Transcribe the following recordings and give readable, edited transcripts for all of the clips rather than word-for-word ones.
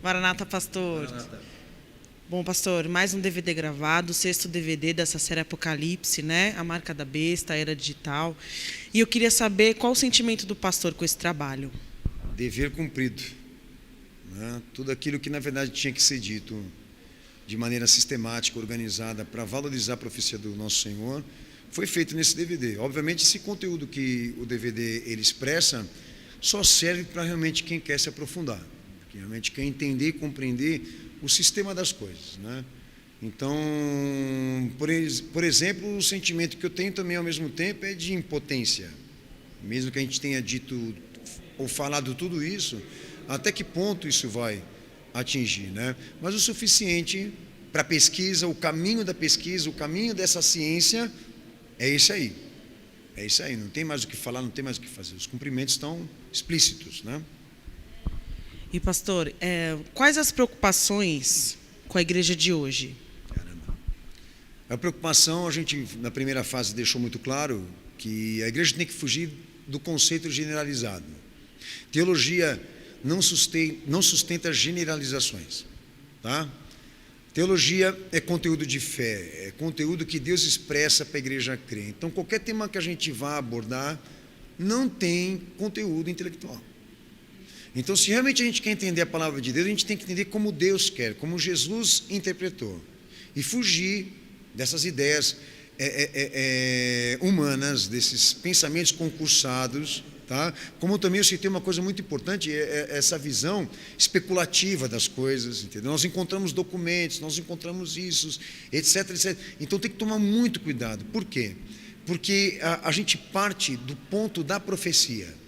Maranata, pastor. Maranata. Bom, pastor, mais um DVD gravado, o 6º DVD dessa série Apocalipse, né? A Marca da Besta, a Era Digital. E eu queria saber qual o sentimento do pastor com esse trabalho. Dever cumprido. Né? Tudo aquilo que, na verdade, tinha que ser dito de maneira sistemática, organizada, para valorizar a profecia do nosso Senhor, foi feito nesse DVD. Obviamente, esse conteúdo que o DVD ele expressa só serve para realmente quem quer se aprofundar, que realmente quer entender e compreender o sistema das coisas, né? Então, por exemplo, o sentimento que eu tenho também ao mesmo tempo é de impotência. Mesmo que a gente tenha dito ou falado tudo isso, até que ponto isso vai atingir, né? Mas o suficiente para a pesquisa, o caminho da pesquisa, o caminho dessa ciência é esse aí. É isso aí, não tem mais o que falar, não tem mais o que fazer. Os cumprimentos estão explícitos, né? E, pastor, quais as preocupações com a igreja de hoje? Caramba. A preocupação, a gente, na primeira fase, deixou muito claro que a igreja tem que fugir do conceito generalizado. Teologia não sustenta generalizações, tá? Teologia é conteúdo de fé, é conteúdo que Deus expressa para a igreja crer. Então, qualquer tema que a gente vá abordar não tem conteúdo intelectual. Então, se realmente a gente quer entender a palavra de Deus, a gente tem que entender como Deus quer, como Jesus interpretou. E fugir dessas ideias humanas, desses pensamentos concursados, tá? Como também eu citei uma coisa muito importante, essa visão especulativa das coisas, entendeu? Nós encontramos documentos, nós encontramos isso, etc, etc. Então tem que tomar muito cuidado. Por quê? Porque a gente parte do ponto da profecia,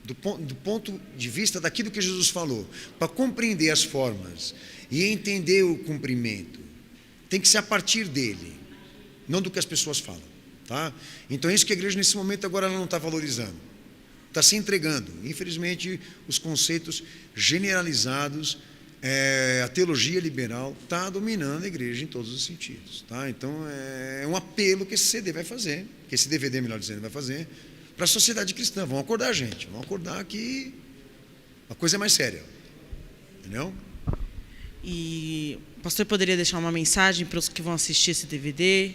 do ponto de vista daquilo que Jesus falou, para compreender as formas e entender o cumprimento. Tem que ser a partir dele, não do que as pessoas falam, tá? Então é isso que a igreja nesse momento agora ela não está valorizando. Está se entregando. Infelizmente, os conceitos generalizados, a teologia liberal está dominando a igreja em todos os sentidos. Tá? Então, é um apelo que esse CD vai fazer, que esse DVD, melhor dizendo, vai fazer, para a sociedade cristã. Vão acordar, gente. Vão acordar que a coisa é mais séria. Entendeu? E o pastor poderia deixar uma mensagem para os que vão assistir esse DVD?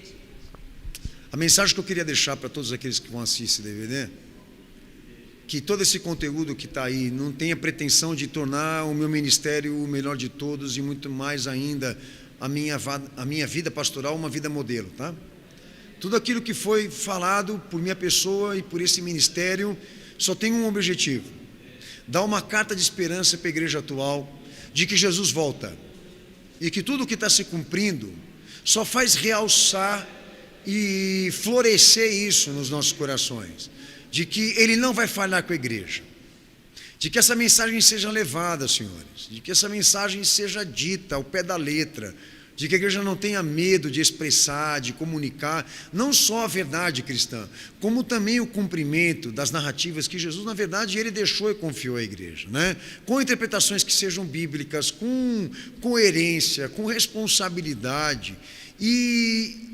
A mensagem que eu queria deixar para todos aqueles que vão assistir esse DVD, que todo esse conteúdo que está aí não tenha pretensão de tornar o meu ministério o melhor de todos e muito mais ainda a minha vida pastoral uma vida modelo, tá? Tudo aquilo que foi falado por minha pessoa e por esse ministério só tem um objetivo: dar uma carta de esperança para a igreja atual de que Jesus volta e que tudo o que está se cumprindo só faz realçar e florescer isso nos nossos corações, de que ele não vai falhar com a igreja, de que essa mensagem seja levada, senhores, de que essa mensagem seja dita ao pé da letra, de que a igreja não tenha medo de expressar, de comunicar, não só a verdade cristã, como também o cumprimento das narrativas que Jesus, na verdade, ele deixou e confiou à igreja, né? Com interpretações que sejam bíblicas, com coerência, com responsabilidade, e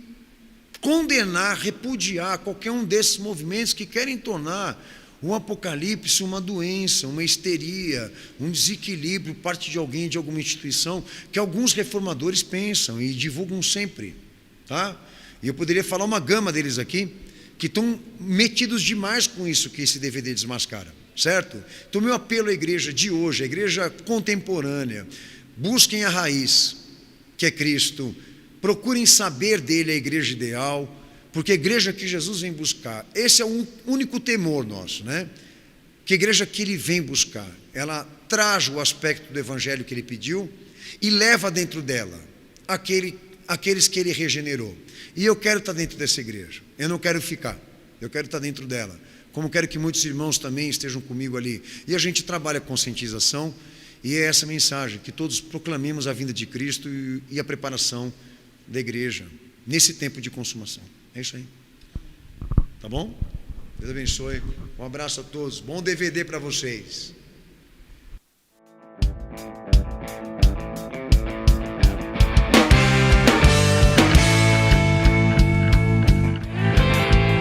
condenar, repudiar qualquer um desses movimentos que querem tornar o Apocalipse uma doença, uma histeria, um desequilíbrio, parte de alguém, de alguma instituição, que alguns reformadores pensam e divulgam sempre, tá? E eu poderia falar uma gama deles aqui, que estão metidos demais com isso que esse DVD desmascara, certo? Então, meu apelo à igreja de hoje, a igreja contemporânea, busquem a raiz, que é Cristo, procurem saber dele a igreja ideal, porque a igreja que Jesus vem buscar, esse é o único temor nosso, né? Que a igreja que ele vem buscar, ela traz o aspecto do evangelho que ele pediu e leva dentro dela aqueles que ele regenerou. E eu quero estar dentro dessa igreja, eu não quero ficar, eu quero estar dentro dela, como quero que muitos irmãos também estejam comigo ali. E a gente trabalha conscientização, e é essa mensagem, que todos proclamemos a vinda de Cristo e a preparação da igreja nesse tempo de consumação. É isso aí. Tá bom? Deus abençoe. Um abraço a todos. Bom DVD para vocês.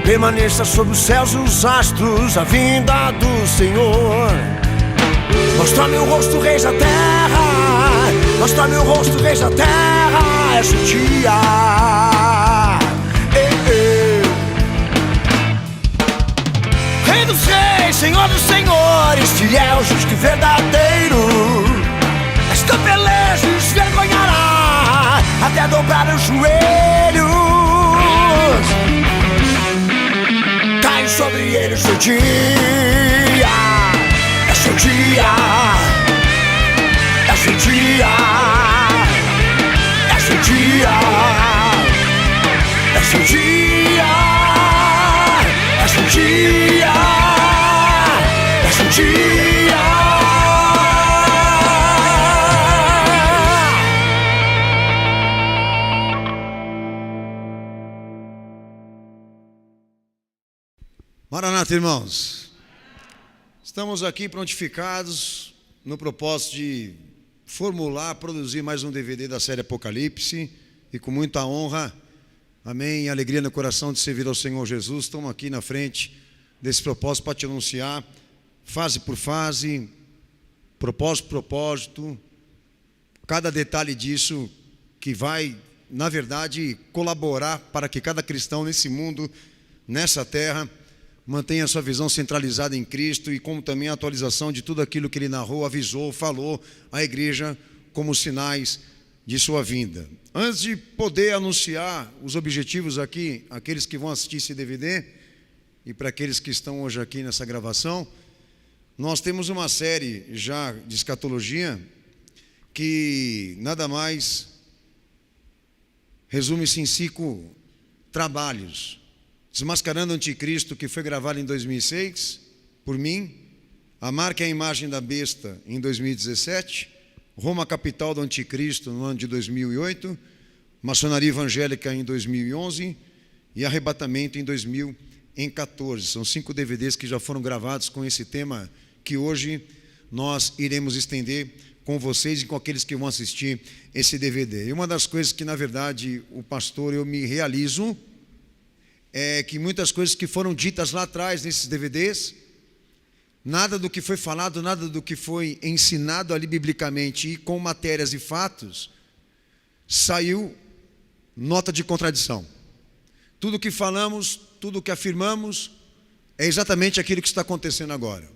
Permaneça sobre os céus e os astros, a vinda do Senhor. Mostra-me o rosto, reis da terra. Mostra-me o rosto, reis da terra. És o dia. Rei dos reis, Senhor dos senhores, fiel, justo e verdadeiro. Esta peleja esvergonhará até dobrar os joelhos. Cai sobre eles o dia. É seu dia. É seu dia. É seu dia. É seu dia. É seu dia. É seu dia. Maranata, irmãos. Estamos aqui prontificados no propósito de formular, produzir mais um DVD da série Apocalipse, e com muita honra, amém, e alegria no coração de servir ao Senhor Jesus, estamos aqui na frente desse propósito para te anunciar, fase por fase, propósito por propósito, cada detalhe disso que vai, na verdade, colaborar para que cada cristão nesse mundo, nessa terra, mantenha a sua visão centralizada em Cristo, e como também a atualização de tudo aquilo que ele narrou, avisou, falou à igreja como sinais de sua vinda. Antes de poder anunciar os objetivos aqui, aqueles que vão assistir esse DVD e para aqueles que estão hoje aqui nessa gravação, nós temos uma série já de escatologia que nada mais resume-se em 5 trabalhos. Desmascarando o Anticristo, que foi gravado em 2006 por mim, A Marca e a Imagem da Besta em 2017, Roma, capital do Anticristo, no ano de 2008, Maçonaria Evangélica em 2011 e Arrebatamento em 2014. São 5 DVDs que já foram gravados com esse tema que hoje nós iremos estender com vocês e com aqueles que vão assistir esse DVD. E uma das coisas que, na verdade, o pastor, eu me realizo, é que muitas coisas que foram ditas lá atrás nesses DVDs, nada do que foi falado, nada do que foi ensinado ali biblicamente e com matérias e fatos, saiu nota de contradição. Tudo que falamos, tudo que afirmamos, é exatamente aquilo que está acontecendo agora.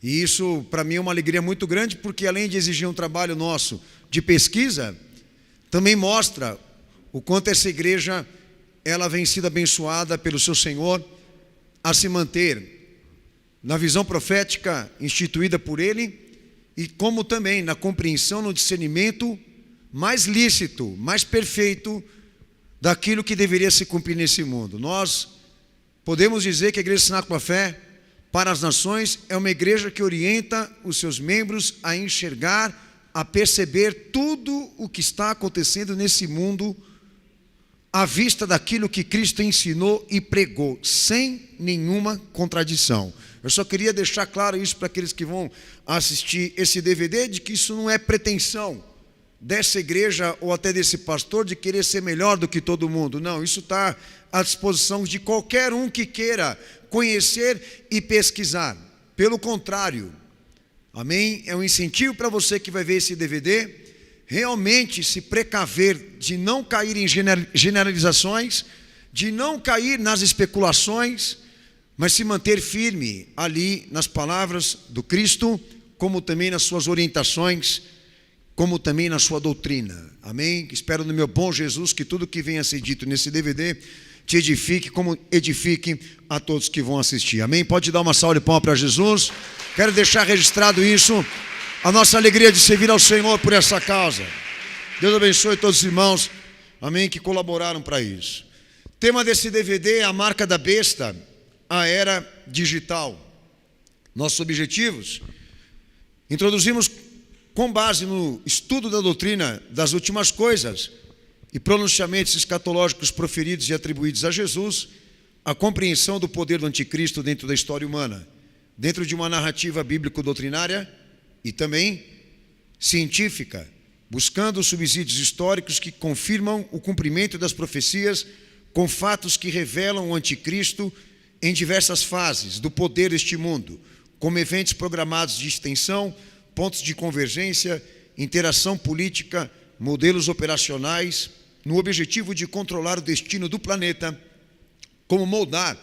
E isso, para mim, é uma alegria muito grande, porque além de exigir um trabalho nosso de pesquisa, também mostra o quanto essa igreja ela vem sido abençoada pelo seu Senhor a se manter na visão profética instituída por Ele, e como também na compreensão, no discernimento mais lícito, mais perfeito daquilo que deveria se cumprir nesse mundo. Nós podemos dizer que a Igreja Cenáculo da Fé para as Nações é uma igreja que orienta os seus membros a enxergar, a perceber tudo o que está acontecendo nesse mundo à vista daquilo que Cristo ensinou e pregou, sem nenhuma contradição. Eu só queria deixar claro isso para aqueles que vão assistir esse DVD, de que isso não é pretensão dessa igreja ou até desse pastor de querer ser melhor do que todo mundo. Não, isso está à disposição de qualquer um que queira conhecer e pesquisar. Pelo contrário, amém? É um incentivo para você que vai ver esse DVD, realmente se precaver de não cair em generalizações, de não cair nas especulações, mas se manter firme ali nas palavras do Cristo, como também nas suas orientações, como também na sua doutrina. Amém? Espero no meu bom Jesus que tudo que venha a ser dito nesse DVD te edifique, como edifique a todos que vão assistir. Amém? Pode dar uma salva de palmas para Jesus. Quero deixar registrado isso, a nossa alegria de servir ao Senhor por essa causa. Deus abençoe todos os irmãos, amém, que colaboraram para isso. Tema desse DVD é a marca da besta, a era digital. Nossos objetivos: introduzimos, com base no estudo da doutrina das últimas coisas e pronunciamentos escatológicos proferidos e atribuídos a Jesus, a compreensão do poder do anticristo dentro da história humana, dentro de uma narrativa bíblico-doutrinária e também científica, buscando subsídios históricos que confirmam o cumprimento das profecias com fatos que revelam o anticristo em diversas fases do poder deste mundo, como eventos programados de extensão, pontos de convergência, interação política, modelos operacionais, no objetivo de controlar o destino do planeta, como moldar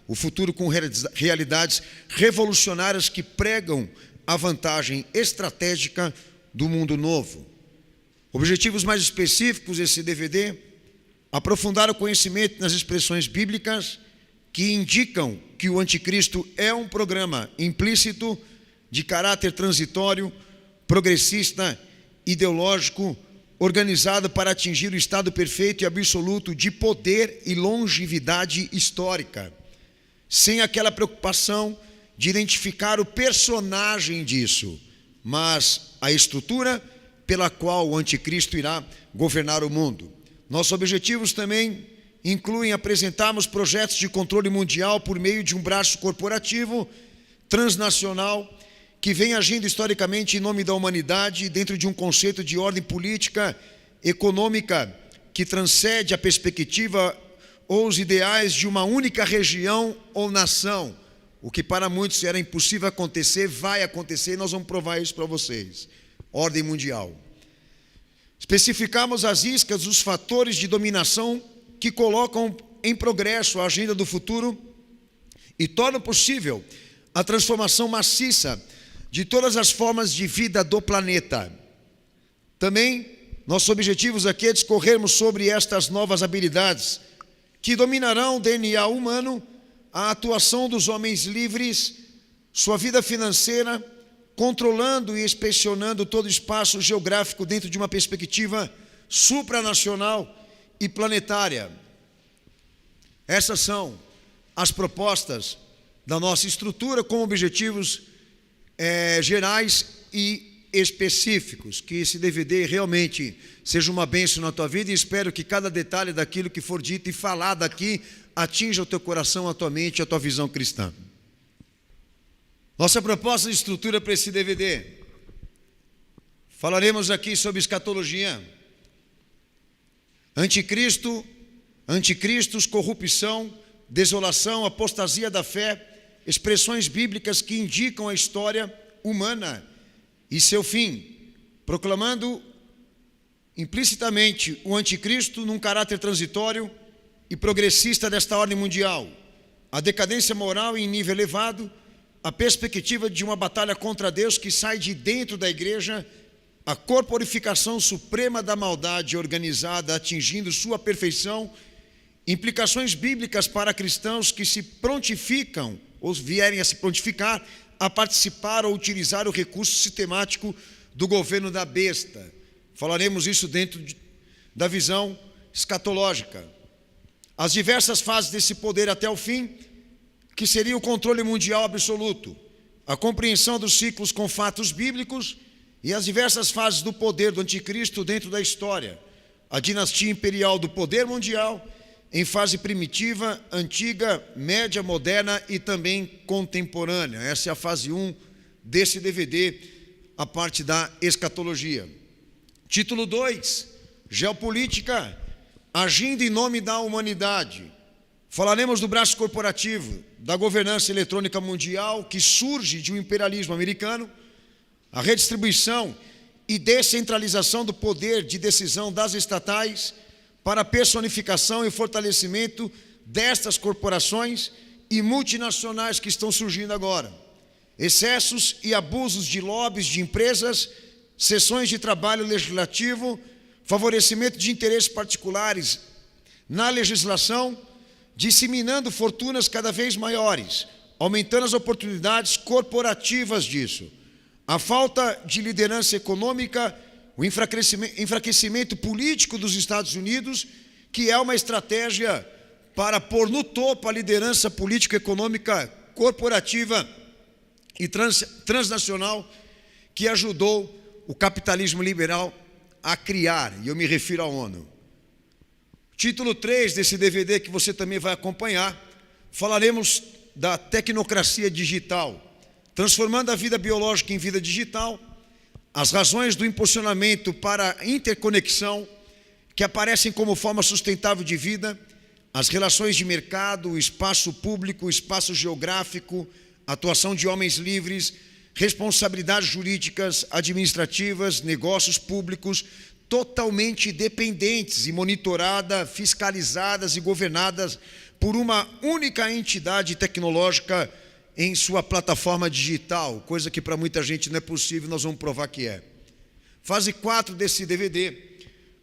o futuro com realidades revolucionárias que pregam a vantagem estratégica do mundo novo. Objetivos mais específicos desse DVD: aprofundar o conhecimento nas expressões bíblicas que indicam que o anticristo é um programa implícito de caráter transitório, progressista, ideológico, organizado para atingir o estado perfeito e absoluto de poder e longevidade histórica, sem aquela preocupação de identificar o personagem disso, mas a estrutura pela qual o anticristo irá governar o mundo. Nossos objetivos também incluem apresentarmos projetos de controle mundial por meio de um braço corporativo transnacional que vem agindo historicamente em nome da humanidade dentro de um conceito de ordem política, econômica, que transcende a perspectiva ou os ideais de uma única região ou nação. O que para muitos era impossível acontecer, vai acontecer, e nós vamos provar isso para vocês. Ordem mundial. Especificamos as iscas, os fatores de dominação que colocam em progresso a agenda do futuro e tornam possível a transformação maciça de todas as formas de vida do planeta. Também, nossos objetivos aqui é discorrermos sobre estas novas habilidades que dominarão o DNA humano, a atuação dos homens livres, sua vida financeira, controlando e inspecionando todo o espaço geográfico dentro de uma perspectiva supranacional e planetária. Essas são as propostas da nossa estrutura com objetivos gerais e específicos. Que esse DVD realmente seja uma bênção na tua vida, e espero que cada detalhe daquilo que for dito e falado aqui atinja o teu coração, a tua mente, a tua visão cristã. Nossa proposta de estrutura para esse DVD: falaremos aqui sobre escatologia, anticristos, corrupção, desolação, apostasia da fé, expressões bíblicas que indicam a história humana e seu fim, proclamando implicitamente o anticristo num caráter transitório e progressista desta ordem mundial, a decadência moral em nível elevado, a perspectiva de uma batalha contra Deus que sai de dentro da igreja, a corporificação suprema da maldade organizada atingindo sua perfeição, implicações bíblicas para cristãos que se prontificam ou vierem a se prontificar a participar ou utilizar o recurso sistemático do governo da besta. Falaremos isso dentro da visão escatológica. As diversas fases desse poder até o fim, que seria o controle mundial absoluto, a compreensão dos ciclos com fatos bíblicos e as diversas fases do poder do anticristo dentro da história, a dinastia imperial do poder mundial, em fase primitiva, antiga, média, moderna e também contemporânea. Essa é a fase 1 desse DVD, a parte da escatologia. Título 2, geopolítica, agindo em nome da humanidade. Falaremos do braço corporativo, da governança eletrônica mundial que surge de um imperialismo americano, a redistribuição e descentralização do poder de decisão das estatais para a personificação e fortalecimento destas corporações e multinacionais que estão surgindo agora. Excessos e abusos de lobbies de empresas, sessões de trabalho legislativo, favorecimento de interesses particulares na legislação, disseminando fortunas cada vez maiores, aumentando as oportunidades corporativas disso. A falta de liderança econômica, o enfraquecimento político dos Estados Unidos, que é uma estratégia para pôr no topo a liderança político-econômica corporativa e transnacional que ajudou o capitalismo liberal a criar, e eu me refiro à ONU. Título 3 desse DVD que você também vai acompanhar, falaremos da tecnocracia digital, transformando a vida biológica em vida digital, as razões do impulsionamento para a interconexão que aparecem como forma sustentável de vida, as relações de mercado, o espaço público, o espaço geográfico, a atuação de homens livres, responsabilidades jurídicas, administrativas, negócios públicos, totalmente dependentes e monitoradas, fiscalizadas e governadas por uma única entidade tecnológica em sua plataforma digital, coisa que para muita gente não é possível, nós vamos provar que é. Fase 4 desse DVD,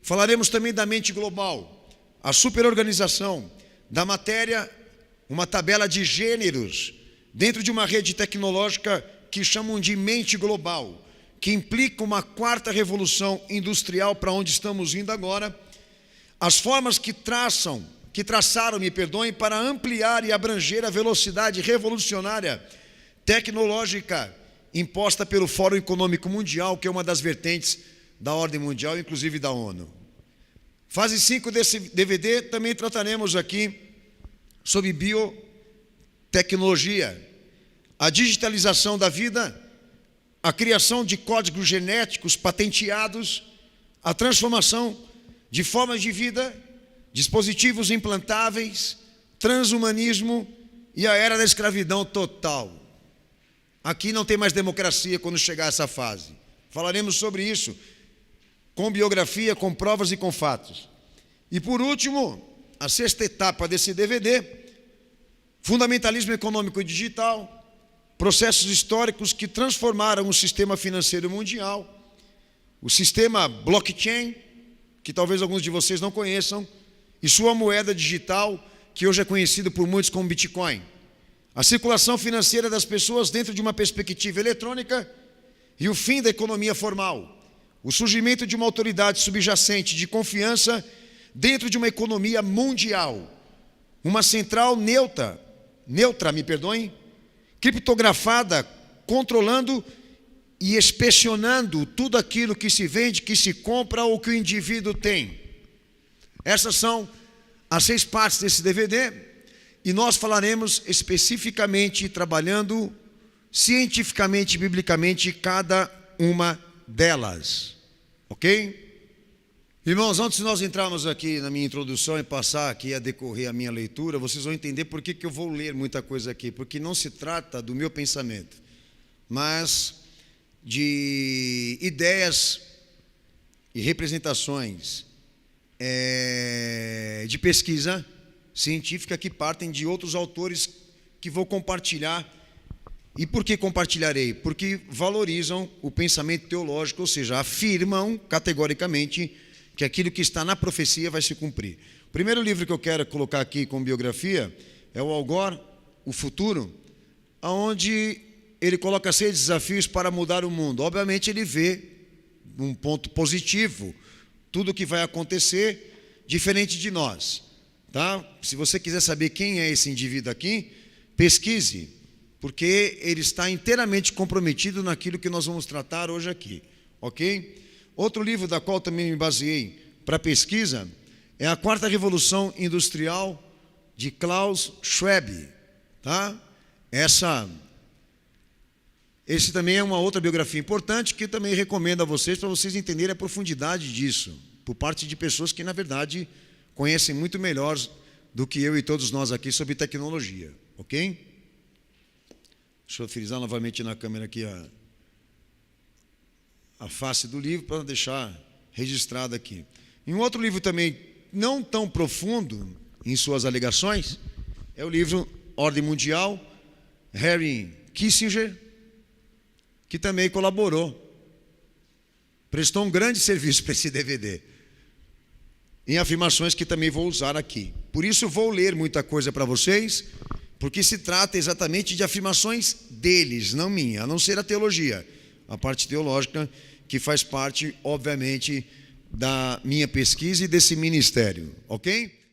falaremos também da mente global, a superorganização da matéria, uma tabela de gêneros, dentro de uma rede tecnológica que chamam de mente global, que implica uma quarta revolução industrial para onde estamos indo agora, as formas que traçaram, para ampliar e abranger a velocidade revolucionária tecnológica imposta pelo Fórum Econômico Mundial, que é uma das vertentes da ordem mundial, inclusive da ONU. Fase 5 desse DVD, também trataremos aqui sobre biotecnologia, a digitalização da vida, a criação de códigos genéticos patenteados, a transformação de formas de vida, dispositivos implantáveis, transhumanismo e a era da escravidão total. Aqui não tem mais democracia quando chegar essa fase. Falaremos sobre isso com biografia, com provas e com fatos. E por último, a sexta etapa desse DVD, fundamentalismo econômico e digital, processos históricos que transformaram o sistema financeiro mundial, o sistema blockchain, que talvez alguns de vocês não conheçam, e sua moeda digital, que hoje é conhecido por muitos como Bitcoin. A circulação financeira das pessoas dentro de uma perspectiva eletrônica e o fim da economia formal. O surgimento de uma autoridade subjacente de confiança dentro de uma economia mundial. Uma central neutra, criptografada, controlando e inspecionando tudo aquilo que se vende, que se compra ou que o indivíduo tem. Essas são as 6 partes desse DVD e nós falaremos especificamente, trabalhando cientificamente e biblicamente cada uma delas. Ok? Irmãos, antes de nós entrarmos aqui na minha introdução e passar aqui a decorrer a minha leitura, vocês vão entender por que eu vou ler muita coisa aqui, porque não se trata do meu pensamento, mas de ideias e representações de pesquisa científica que partem de outros autores que vou compartilhar. E por que compartilharei? Porque valorizam o pensamento teológico, ou seja, afirmam categoricamente que aquilo que está na profecia vai se cumprir. O primeiro livro que eu quero colocar aqui com biografia é o Al Gore, O Futuro, onde ele coloca 6 desafios para mudar o mundo. Obviamente ele vê um ponto positivo, tudo o que vai acontecer diferente de nós. Tá? Se você quiser saber quem é esse indivíduo aqui, pesquise, porque ele está inteiramente comprometido naquilo que nós vamos tratar hoje aqui. Ok? Outro livro da qual também me baseei para pesquisa é A Quarta Revolução Industrial, de Klaus Schwab. Tá? Esse também é uma outra biografia importante que eu também recomendo a vocês, para vocês entenderem a profundidade disso, por parte de pessoas que, na verdade, conhecem muito melhor do que eu e todos nós aqui sobre tecnologia. Ok? Deixa eu frisar novamente na câmera aqui a face do livro para deixar registrado aqui. Em um outro livro também não tão profundo em suas alegações é o livro Ordem Mundial, Henry Kissinger, que também colaborou, prestou um grande serviço para esse DVD, em afirmações que também vou usar aqui. Por isso vou ler muita coisa para vocês, porque se trata exatamente de afirmações deles, não minha, a não ser a teologia, a parte teológica que faz parte, obviamente, da minha pesquisa e desse ministério, ok?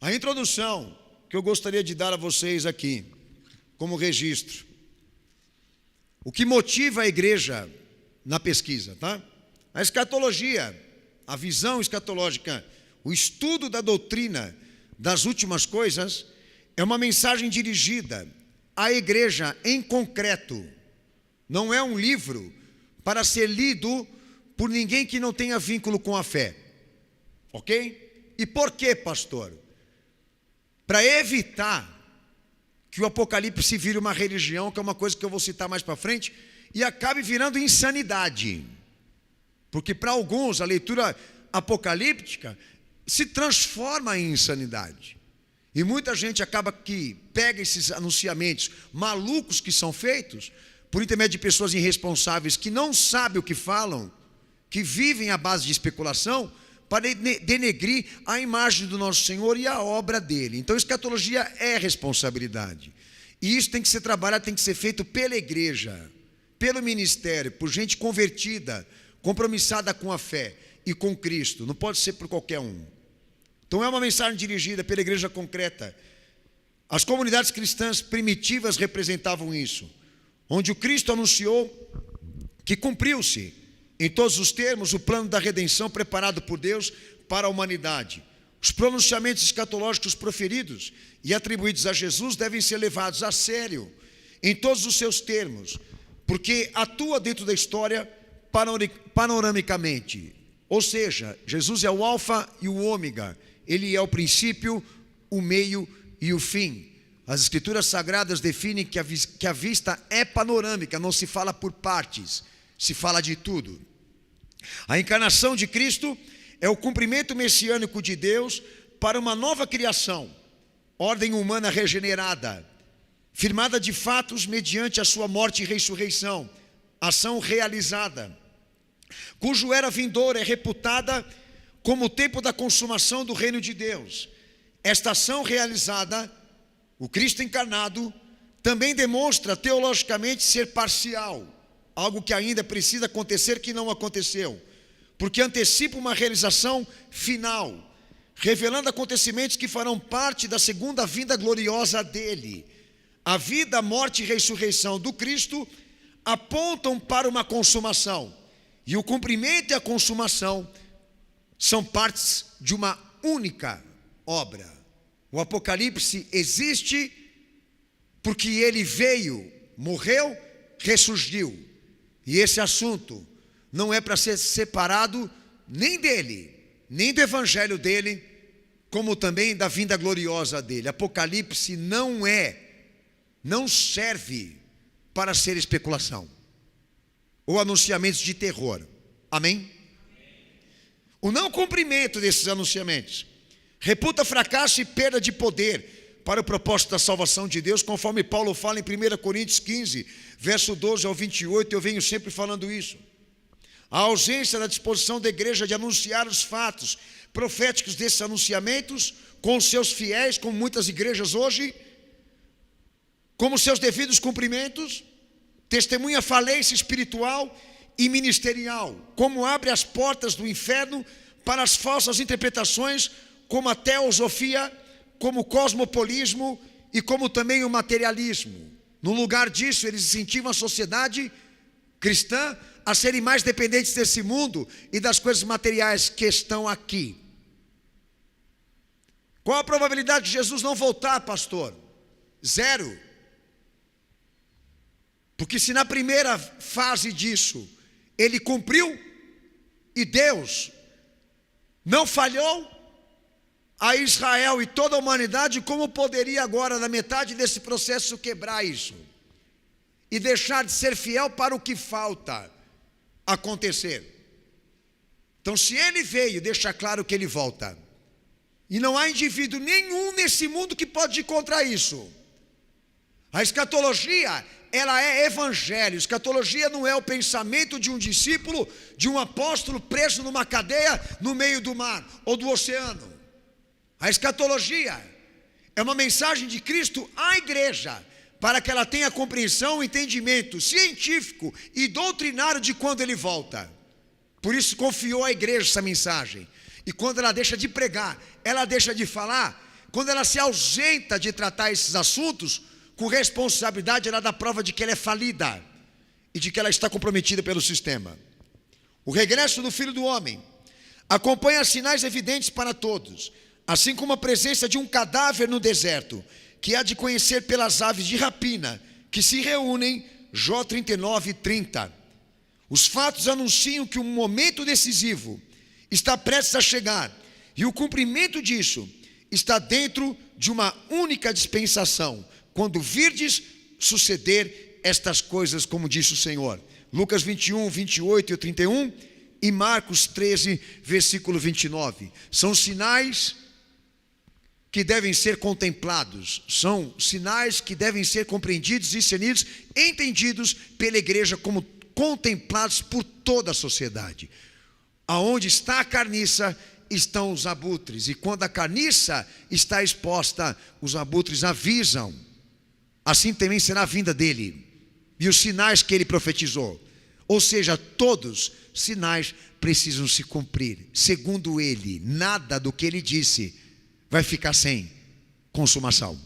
A introdução que eu gostaria de dar a vocês aqui, como registro, o que motiva a igreja na pesquisa, tá? A escatologia, a visão escatológica, o estudo da doutrina das últimas coisas, é uma mensagem dirigida à igreja em concreto. Não é um livro para ser lido por ninguém que não tenha vínculo com a fé. Ok? E por quê, pastor? Para evitar que o Apocalipse vire uma religião, que é uma coisa que eu vou citar mais para frente, e acabe virando insanidade. Porque para alguns a leitura apocalíptica se transforma em insanidade. E muita gente acaba que pega esses anunciamentos malucos que são feitos, por intermédio de pessoas irresponsáveis que não sabem o que falam, que vivem à base de especulação, para denegrir a imagem do nosso Senhor e a obra dele. Então, escatologia é responsabilidade. E isso tem que ser trabalhado, tem que ser feito pela igreja, pelo ministério, por gente convertida, compromissada com a fé e com Cristo. Não pode ser por qualquer um. Então, é uma mensagem dirigida pela igreja concreta. As comunidades cristãs primitivas representavam isso, onde o Cristo anunciou que cumpriu-se em todos os termos o plano da redenção preparado por Deus para a humanidade. Os pronunciamentos escatológicos proferidos e atribuídos a Jesus devem ser levados a sério em todos os seus termos, porque atua dentro da história panoramicamente. Ou seja, Jesus é o alfa e o ômega, ele é o princípio, o meio e o fim. As escrituras sagradas definem que a vista é panorâmica, não se fala por partes, se fala de tudo. A encarnação de Cristo é o cumprimento messiânico de Deus para uma nova criação, ordem humana regenerada, firmada de fatos mediante a sua morte e ressurreição, ação realizada, cujo era vindoura é reputada como o tempo da consumação do reino de Deus. Esta ação realizada, o Cristo encarnado, também demonstra teologicamente ser parcial, algo que ainda precisa acontecer que não aconteceu, porque antecipa uma realização final, revelando acontecimentos que farão parte da segunda vinda gloriosa dele. A vida, a morte e ressurreição do Cristo apontam para uma consumação, e o cumprimento e a consumação são partes de uma única obra. O Apocalipse existe porque ele veio, morreu, ressurgiu. E esse assunto não é para ser separado nem dele, nem do evangelho dele, como também da vinda gloriosa dele. Apocalipse não serve para ser especulação ou anunciamentos de terror. Amém? O não cumprimento desses anunciamentos reputa fracasso e perda de poder para o propósito da salvação de Deus, conforme Paulo fala em 1 Coríntios 15, verso 12 ao 28, eu venho sempre falando isso. A ausência da disposição da igreja de anunciar os fatos proféticos desses anunciamentos com os seus fiéis, como muitas igrejas hoje, como seus devidos cumprimentos, testemunha falência espiritual e ministerial, como abre as portas do inferno para as falsas interpretações, como a teosofia, como o cosmopolismo e como também o materialismo. No lugar disso, eles incentivam a sociedade cristã a serem mais dependentes desse mundo e das coisas materiais que estão aqui. Qual a probabilidade de Jesus não voltar, pastor? 0. Porque se na primeira fase disso ele cumpriu e Deus não falhou a Israel e toda a humanidade, como poderia agora, na metade desse processo, quebrar isso e deixar de ser fiel para o que falta acontecer? Então, se ele veio, deixa claro que ele volta, e não há indivíduo nenhum nesse mundo que pode ir contra isso. A escatologia, ela é evangelho. Escatologia não é o pensamento de um discípulo, de um apóstolo preso numa cadeia no meio do mar ou do oceano. A escatologia é uma mensagem de Cristo à igreja, para que ela tenha compreensão, entendimento científico e doutrinário de quando ele volta. Por isso confiou à igreja essa mensagem. E quando ela deixa de pregar, ela deixa de falar, quando ela se ausenta de tratar esses assuntos, com responsabilidade, ela dá prova de que ela é falida e de que ela está comprometida pelo sistema. O regresso do Filho do Homem acompanha sinais evidentes para todos, assim como a presença de um cadáver no deserto, que há de conhecer pelas aves de rapina, que se reúnem, Jó 39 e 30. Os fatos anunciam que um momento decisivo está prestes a chegar, E o cumprimento disso está dentro de uma única dispensação, quando virdes suceder estas coisas, como disse o Senhor. Lucas 21, 28 e 31 e Marcos 13, versículo 29. São sinais que devem ser contemplados, são sinais que devem ser compreendidos, discernidos, entendidos pela igreja como contemplados por toda a sociedade. Aonde está a carniça, estão os abutres, e quando a carniça está exposta, os abutres avisam. Assim também será a vinda dele e os sinais que ele profetizou. Ou seja, todos sinais precisam se cumprir. Segundo ele, nada do que ele disse vai ficar sem consumação.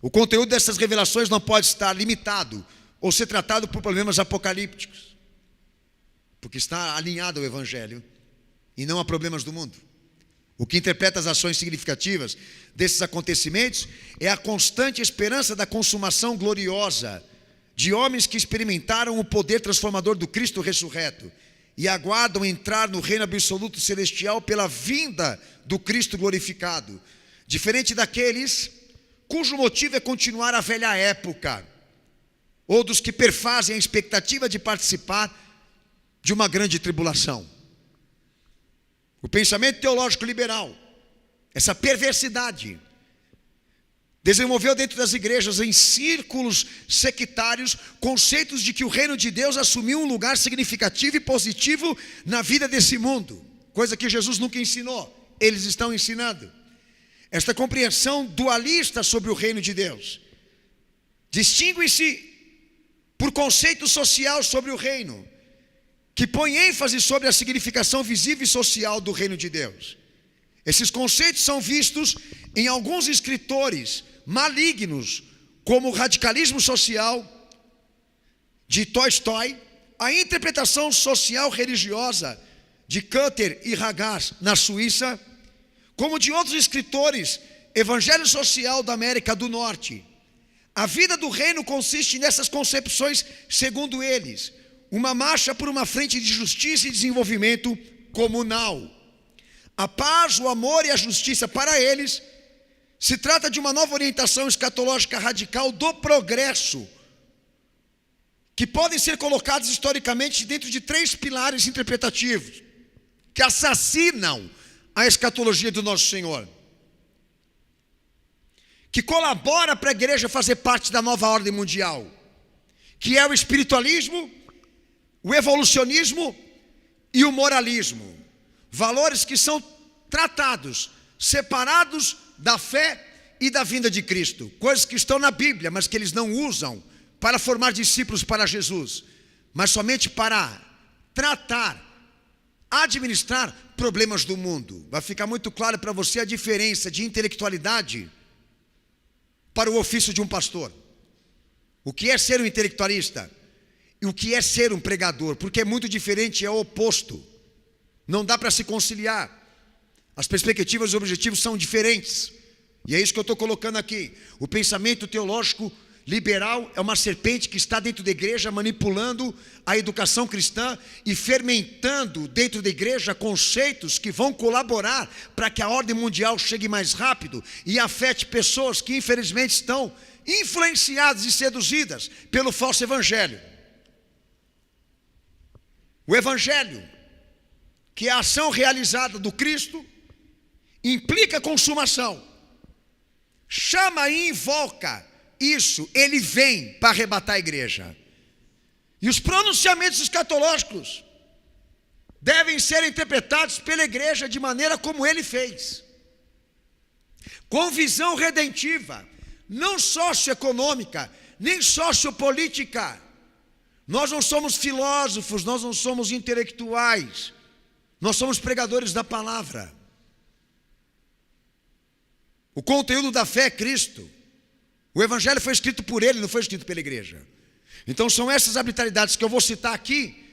O conteúdo dessas revelações não pode estar limitado ou ser tratado por problemas apocalípticos, porque está alinhado ao Evangelho e não a problemas do mundo. O que interpreta as ações significativas desses acontecimentos é a constante esperança da consumação gloriosa de homens que experimentaram o poder transformador do Cristo ressurreto e aguardam entrar no reino absoluto celestial pela vinda do Cristo glorificado, diferente daqueles cujo motivo é continuar a velha época, ou dos que perfazem a expectativa de participar de uma grande tribulação. O pensamento teológico liberal, essa perversidade, desenvolveu dentro das igrejas, em círculos sectários, conceitos de que o reino de Deus assumiu um lugar significativo e positivo na vida desse mundo, coisa que Jesus nunca ensinou, eles estão ensinando. Esta compreensão dualista sobre o reino de Deus distingue-se por conceito social sobre o reino, que põe ênfase sobre a significação visível e social do reino de Deus. Esses conceitos são vistos em alguns escritores malignos, como o radicalismo social de Tolstói, a interpretação social religiosa de Kötter e Haggard na Suíça, como de outros escritores, evangelho social da América do Norte. A vida do reino consiste nessas concepções, segundo eles, uma marcha por uma frente de justiça e desenvolvimento comunal. A paz, o amor e a justiça para eles se trata de uma nova orientação escatológica radical do progresso, que podem ser colocados historicamente dentro de 3 pilares interpretativos, que assassinam a escatologia do nosso Senhor, que colabora para a igreja fazer parte da nova ordem mundial, que é o espiritualismo, o evolucionismo e o moralismo. Valores que são tratados, separados da fé e da vinda de Cristo. Coisas que estão na Bíblia, mas que eles não usam para formar discípulos para Jesus, mas somente para tratar, administrar problemas do mundo. Vai ficar muito claro para você a diferença de intelectualidade para o ofício de um pastor. O que é ser um intelectualista e o que é ser um pregador, porque é muito diferente, é o oposto. Não dá para se conciliar. As perspectivas e objetivos são diferentes. E é isso que eu estou colocando aqui. O pensamento teológico liberal é uma serpente que está dentro da igreja, manipulando a educação cristã e fermentando dentro da igreja conceitos que vão colaborar para que a ordem mundial chegue mais rápido e afete pessoas que infelizmente estão influenciadas e seduzidas pelo falso evangelho. O evangelho, que é a ação realizada do Cristo, implica consumação. Chama e invoca isso, ele vem para arrebatar a igreja. E os pronunciamentos escatológicos devem ser interpretados pela igreja de maneira como ele fez, com visão redentiva, não socioeconômica, nem sociopolítica. Nós não somos filósofos, nós não somos intelectuais, nós somos pregadores da palavra. O conteúdo da fé é Cristo. O evangelho foi escrito por ele, não foi escrito pela igreja. Então são essas arbitrariedades que eu vou citar aqui,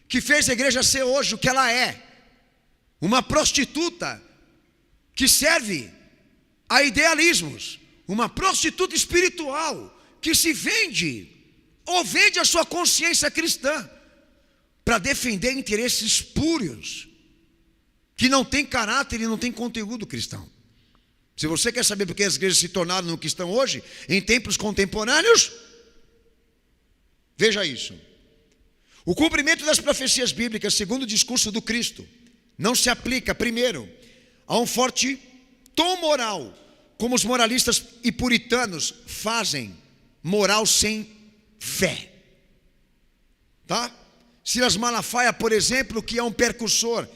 que fez a igreja ser hoje o que ela é. Uma prostituta que serve a idealismos. Uma prostituta espiritual que se vende, ou vende a sua consciência cristã, para defender interesses espúrios. que não tem caráter e não tem conteúdo cristão. Se você quer saber por que as igrejas se tornaram no que estão hoje, em tempos contemporâneos, veja isso. O cumprimento das profecias bíblicas, segundo o discurso do Cristo, não se aplica, primeiro, a um forte tom moral, como os moralistas e puritanos fazem, moral sem fé. Tá? Silas Malafaia, por exemplo, que é um precursor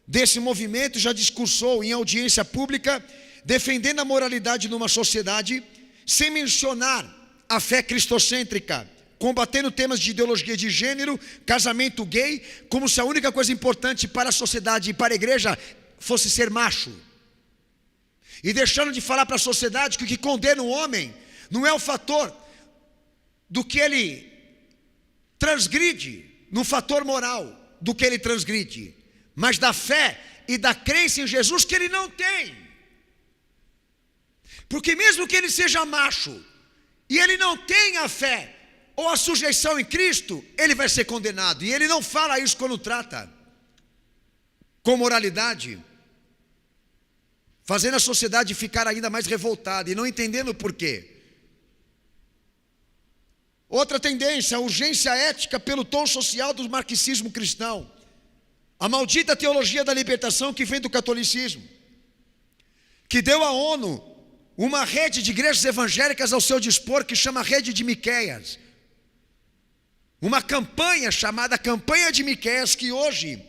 desse movimento, já discursou em audiência pública, defendendo a moralidade numa sociedade, sem mencionar a fé cristocêntrica, combatendo temas de ideologia de gênero, casamento gay, como se a única coisa importante para a sociedade e para a igreja fosse ser macho. E deixando de falar para a sociedade que o que condena o homem não é o fator do que ele transgride, no fator moral do que ele transgride, mas da fé e da crença em Jesus que ele não tem. Porque mesmo que ele seja macho e ele não tenha a fé ou a sujeição em Cristo, ele vai ser condenado. E ele não fala isso quando trata com moralidade, fazendo a sociedade ficar ainda mais revoltada e não entendendo o porquê. Outra tendência, a urgência ética pelo tom social do marxismo cristão. A maldita teologia da libertação que vem do catolicismo, que deu à ONU uma rede de igrejas evangélicas ao seu dispor, que chama Rede de Miqueias. Uma campanha chamada Campanha de Miqueias, que hoje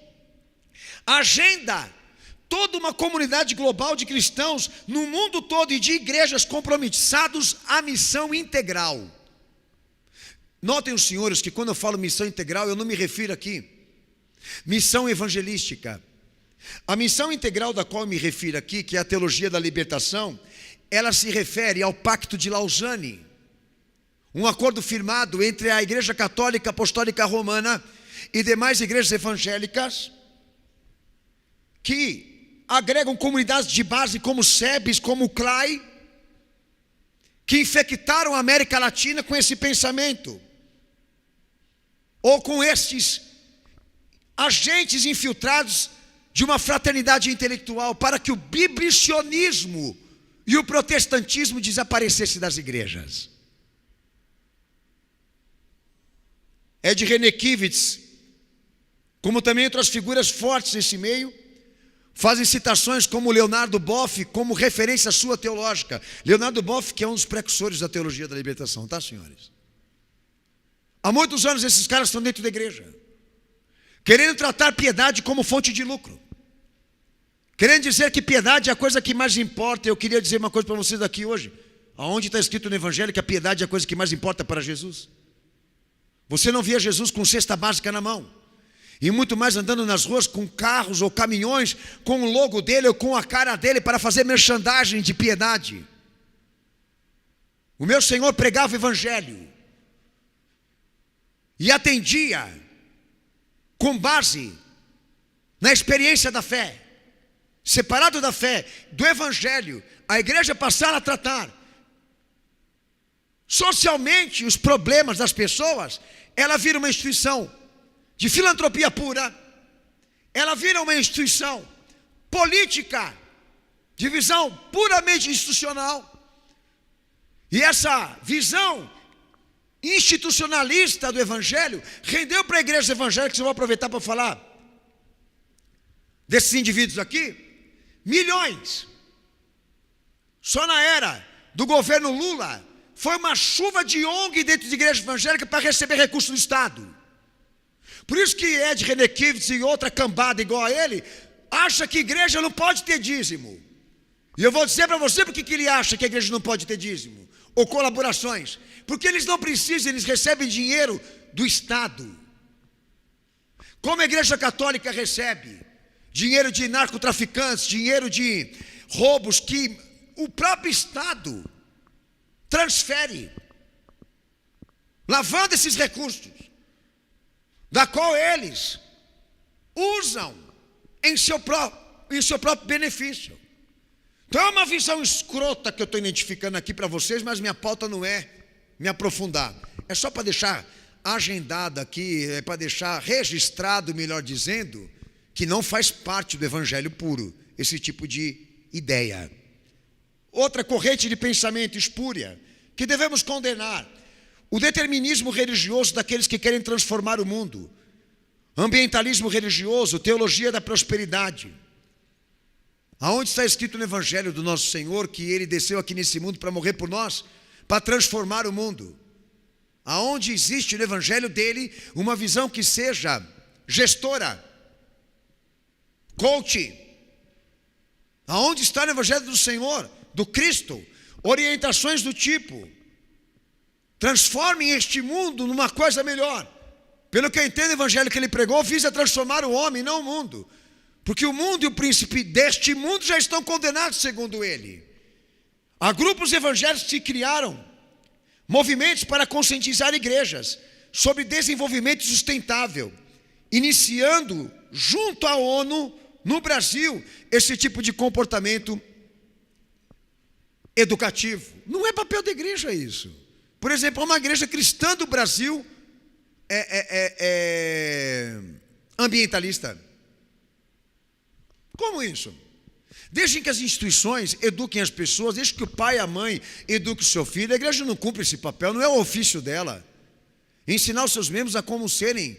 agenda toda uma comunidade global de cristãos no mundo todo e de igrejas compromissados à missão integral. Notem os senhores que quando eu falo missão integral, eu não me refiro aqui missão evangelística. A missão integral da qual eu me refiro aqui, que é a teologia da libertação, ela se refere ao Pacto de Lausanne, um acordo firmado entre a Igreja Católica Apostólica Romana e demais igrejas evangélicas, que agregam comunidades de base como SEBS, como o CLAI, que infectaram a América Latina com esse pensamento, ou com estes agentes infiltrados de uma fraternidade intelectual, para que o biblicionismo e o protestantismo desaparecesse das igrejas. Ed Renekiewicz, como também outras figuras fortes nesse meio, fazem citações como Leonardo Boff, como referência sua teológica. Leonardo Boff, que é um dos precursores da teologia da libertação, tá, senhores? Há muitos anos esses caras estão dentro da igreja, querendo tratar piedade como fonte de lucro, querendo dizer que piedade é a coisa que mais importa. Eu queria dizer uma coisa para vocês aqui hoje. Aonde está escrito no Evangelho que a piedade é a coisa que mais importa para Jesus? Você não via Jesus com cesta básica na mão, e muito mais andando nas ruas com carros ou caminhões com o logo dele ou com a cara dele para fazer merchandising de piedade. O meu Senhor pregava o Evangelho e atendia com base na experiência da fé. Separado da fé, do Evangelho, a igreja passar a tratar socialmente os problemas das pessoas, ela vira uma instituição de filantropia pura, ela vira uma instituição política, de visão puramente institucional, e essa visão institucionalista do Evangelho rendeu para a igreja evangélica, que eu vou aproveitar para falar desses indivíduos aqui, milhões. Só na era do governo Lula foi uma chuva de ONG dentro de igreja evangélica para receber recursos do Estado. Por isso que Ed Renekiewicz e outra cambada igual a ele acha que igreja não pode ter dízimo. E eu vou dizer para você porque que ele acha que a igreja não pode ter dízimo ou colaborações. Porque eles não precisam, eles recebem dinheiro do Estado. Como a igreja católica recebe dinheiro de narcotraficantes, dinheiro de roubos que o próprio Estado transfere, lavando esses recursos, da qual eles usam em seu próprio benefício. Então é uma visão escrota que eu estou identificando aqui para vocês, mas minha pauta não é me aprofundar. É só para deixar agendado aqui, é para deixar registrado, melhor dizendo, que não faz parte do evangelho puro, esse tipo de ideia. Outra corrente de pensamento espúria, que devemos condenar: o determinismo religioso daqueles que querem transformar o mundo, ambientalismo religioso, teologia da prosperidade. Aonde está escrito no evangelho do nosso Senhor que Ele desceu aqui nesse mundo para morrer por nós, para transformar o mundo? Aonde existe no evangelho dele uma visão que seja gestora, coach? Aonde está no evangelho do Senhor, do Cristo, orientações do tipo: transformem este mundo numa coisa melhor? Pelo que eu entendo, o evangelho que ele pregou visa transformar o homem, não o mundo, porque o mundo e o príncipe deste mundo já estão condenados, segundo ele. Há grupos evangélicos que criaram movimentos para conscientizar igrejas sobre desenvolvimento sustentável, iniciando junto à ONU, no Brasil, esse tipo de comportamento educativo. Não é papel da igreja isso. Por exemplo, uma igreja cristã do Brasil ambientalista. Como isso? Desde que as instituições eduquem as pessoas, desde que o pai e a mãe eduquem o seu filho, a igreja não cumpre esse papel, não é o ofício dela. Ensinar os seus membros a como serem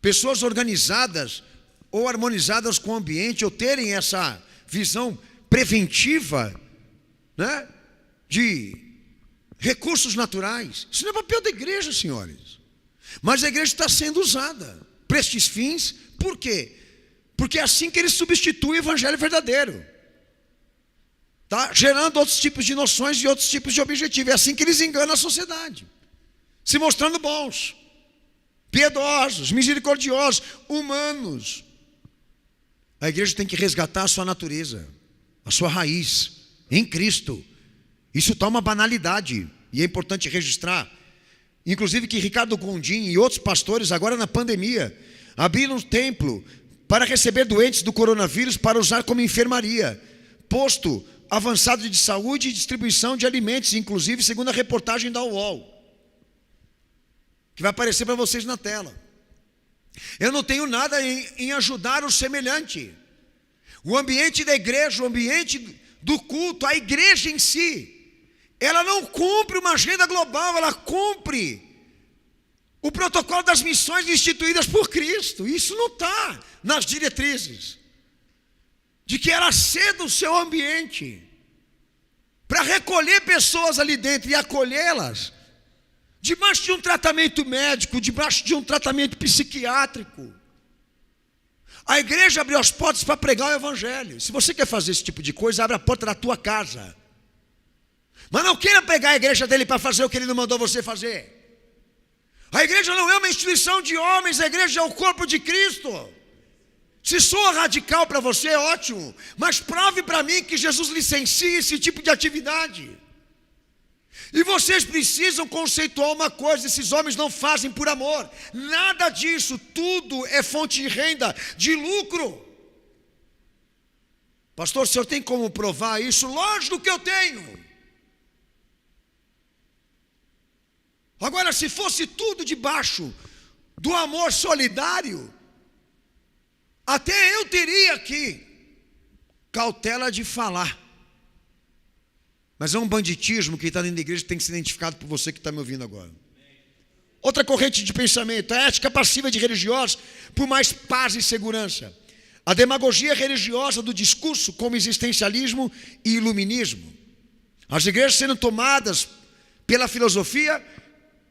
pessoas organizadas ou harmonizadas com o ambiente, ou terem essa visão preventiva, né, de recursos naturais. Isso não é papel da igreja, senhores. Mas a igreja está sendo usada para estes fins. Por quê? Porque é assim que ele substitui o evangelho verdadeiro, tá? Gerando outros tipos de noções e outros tipos de objetivos. É assim que eles enganam a sociedade, se mostrando bons, piedosos, misericordiosos, humanos. A igreja tem que resgatar a sua natureza, a sua raiz em Cristo. Isso está uma banalidade e é importante registrar. Inclusive que Ricardo Gondim e outros pastores, agora na pandemia, abriram um templo para receber doentes do coronavírus, para usar como enfermaria, posto avançado de saúde e distribuição de alimentos, inclusive segundo a reportagem da UOL, que vai aparecer para vocês na tela. Eu não tenho nada em ajudar o semelhante. O ambiente da igreja, o ambiente do culto, a igreja em si, ela não cumpre uma agenda global, ela cumpre o protocolo das missões instituídas por Cristo. Isso não está nas diretrizes, de que ela ceda o seu ambiente para recolher pessoas ali dentro e acolhê-las debaixo de um tratamento médico, debaixo de um tratamento psiquiátrico. A igreja abriu as portas para pregar o evangelho. Se você quer fazer esse tipo de coisa, abre a porta da tua casa, mas não queira pegar a igreja dele para fazer o que ele não mandou você fazer. A igreja não é uma instituição de homens, a igreja é o corpo de Cristo. Se soa radical para você, é ótimo, mas prove para mim que Jesus licencia esse tipo de atividade. E vocês precisam conceituar uma coisa: esses homens não fazem por amor, nada disso, tudo é fonte de renda, de lucro. Pastor, o senhor tem como provar isso? Lógico que eu tenho. Agora, se fosse tudo debaixo do amor solidário, até eu teria aqui cautela de falar. Mas é um banditismo que está dentro da igreja, que tem que ser identificado por você que está me ouvindo agora. Outra corrente de pensamento: a ética passiva de religiosos por mais paz e segurança. A demagogia religiosa do discurso, como existencialismo e iluminismo. As igrejas sendo tomadas pela filosofia,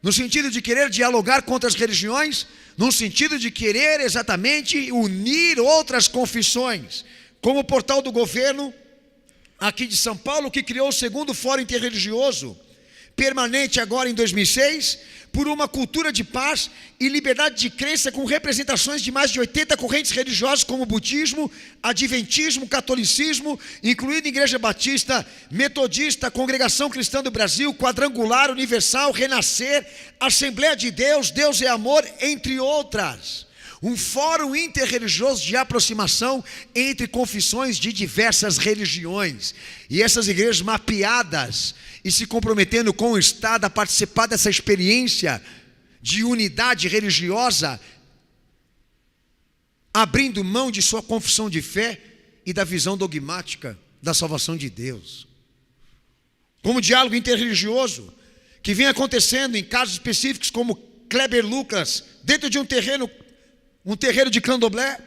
no sentido de querer dialogar com outras religiões, no sentido de querer exatamente unir outras confissões, como o portal do governo aqui de São Paulo, que criou o segundo fórum interreligioso permanente agora em 2006, por uma cultura de paz e liberdade de crença, com representações de mais de 80 correntes religiosas, como budismo, adventismo, catolicismo, incluindo Igreja Batista, Metodista, Congregação Cristã do Brasil, Quadrangular, Universal, Renascer, Assembleia de Deus, Deus é Amor, entre outras. Um fórum interreligioso de aproximação entre confissões de diversas religiões. E essas igrejas mapeadas e se comprometendo com o Estado a participar dessa experiência de unidade religiosa, abrindo mão de sua confissão de fé e da visão dogmática da salvação de Deus. Como diálogo interreligioso, que vem acontecendo em casos específicos, como Kleber Lucas, dentro de um terreiro de candomblé,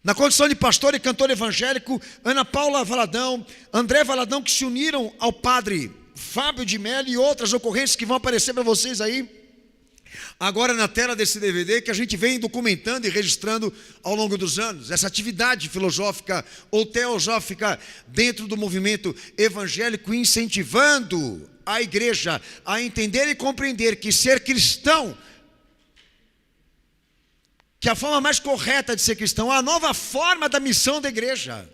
na condição de pastor e cantor evangélico, Ana Paula Valadão, André Valadão, que se uniram ao padre Fábio de Mello, e outras ocorrências que vão aparecer para vocês aí, agora na tela desse DVD, que a gente vem documentando e registrando ao longo dos anos. Essa atividade filosófica ou teosófica dentro do movimento evangélico, incentivando a igreja a entender e compreender que ser cristão, que a forma mais correta de ser cristão, a nova forma da missão da igreja,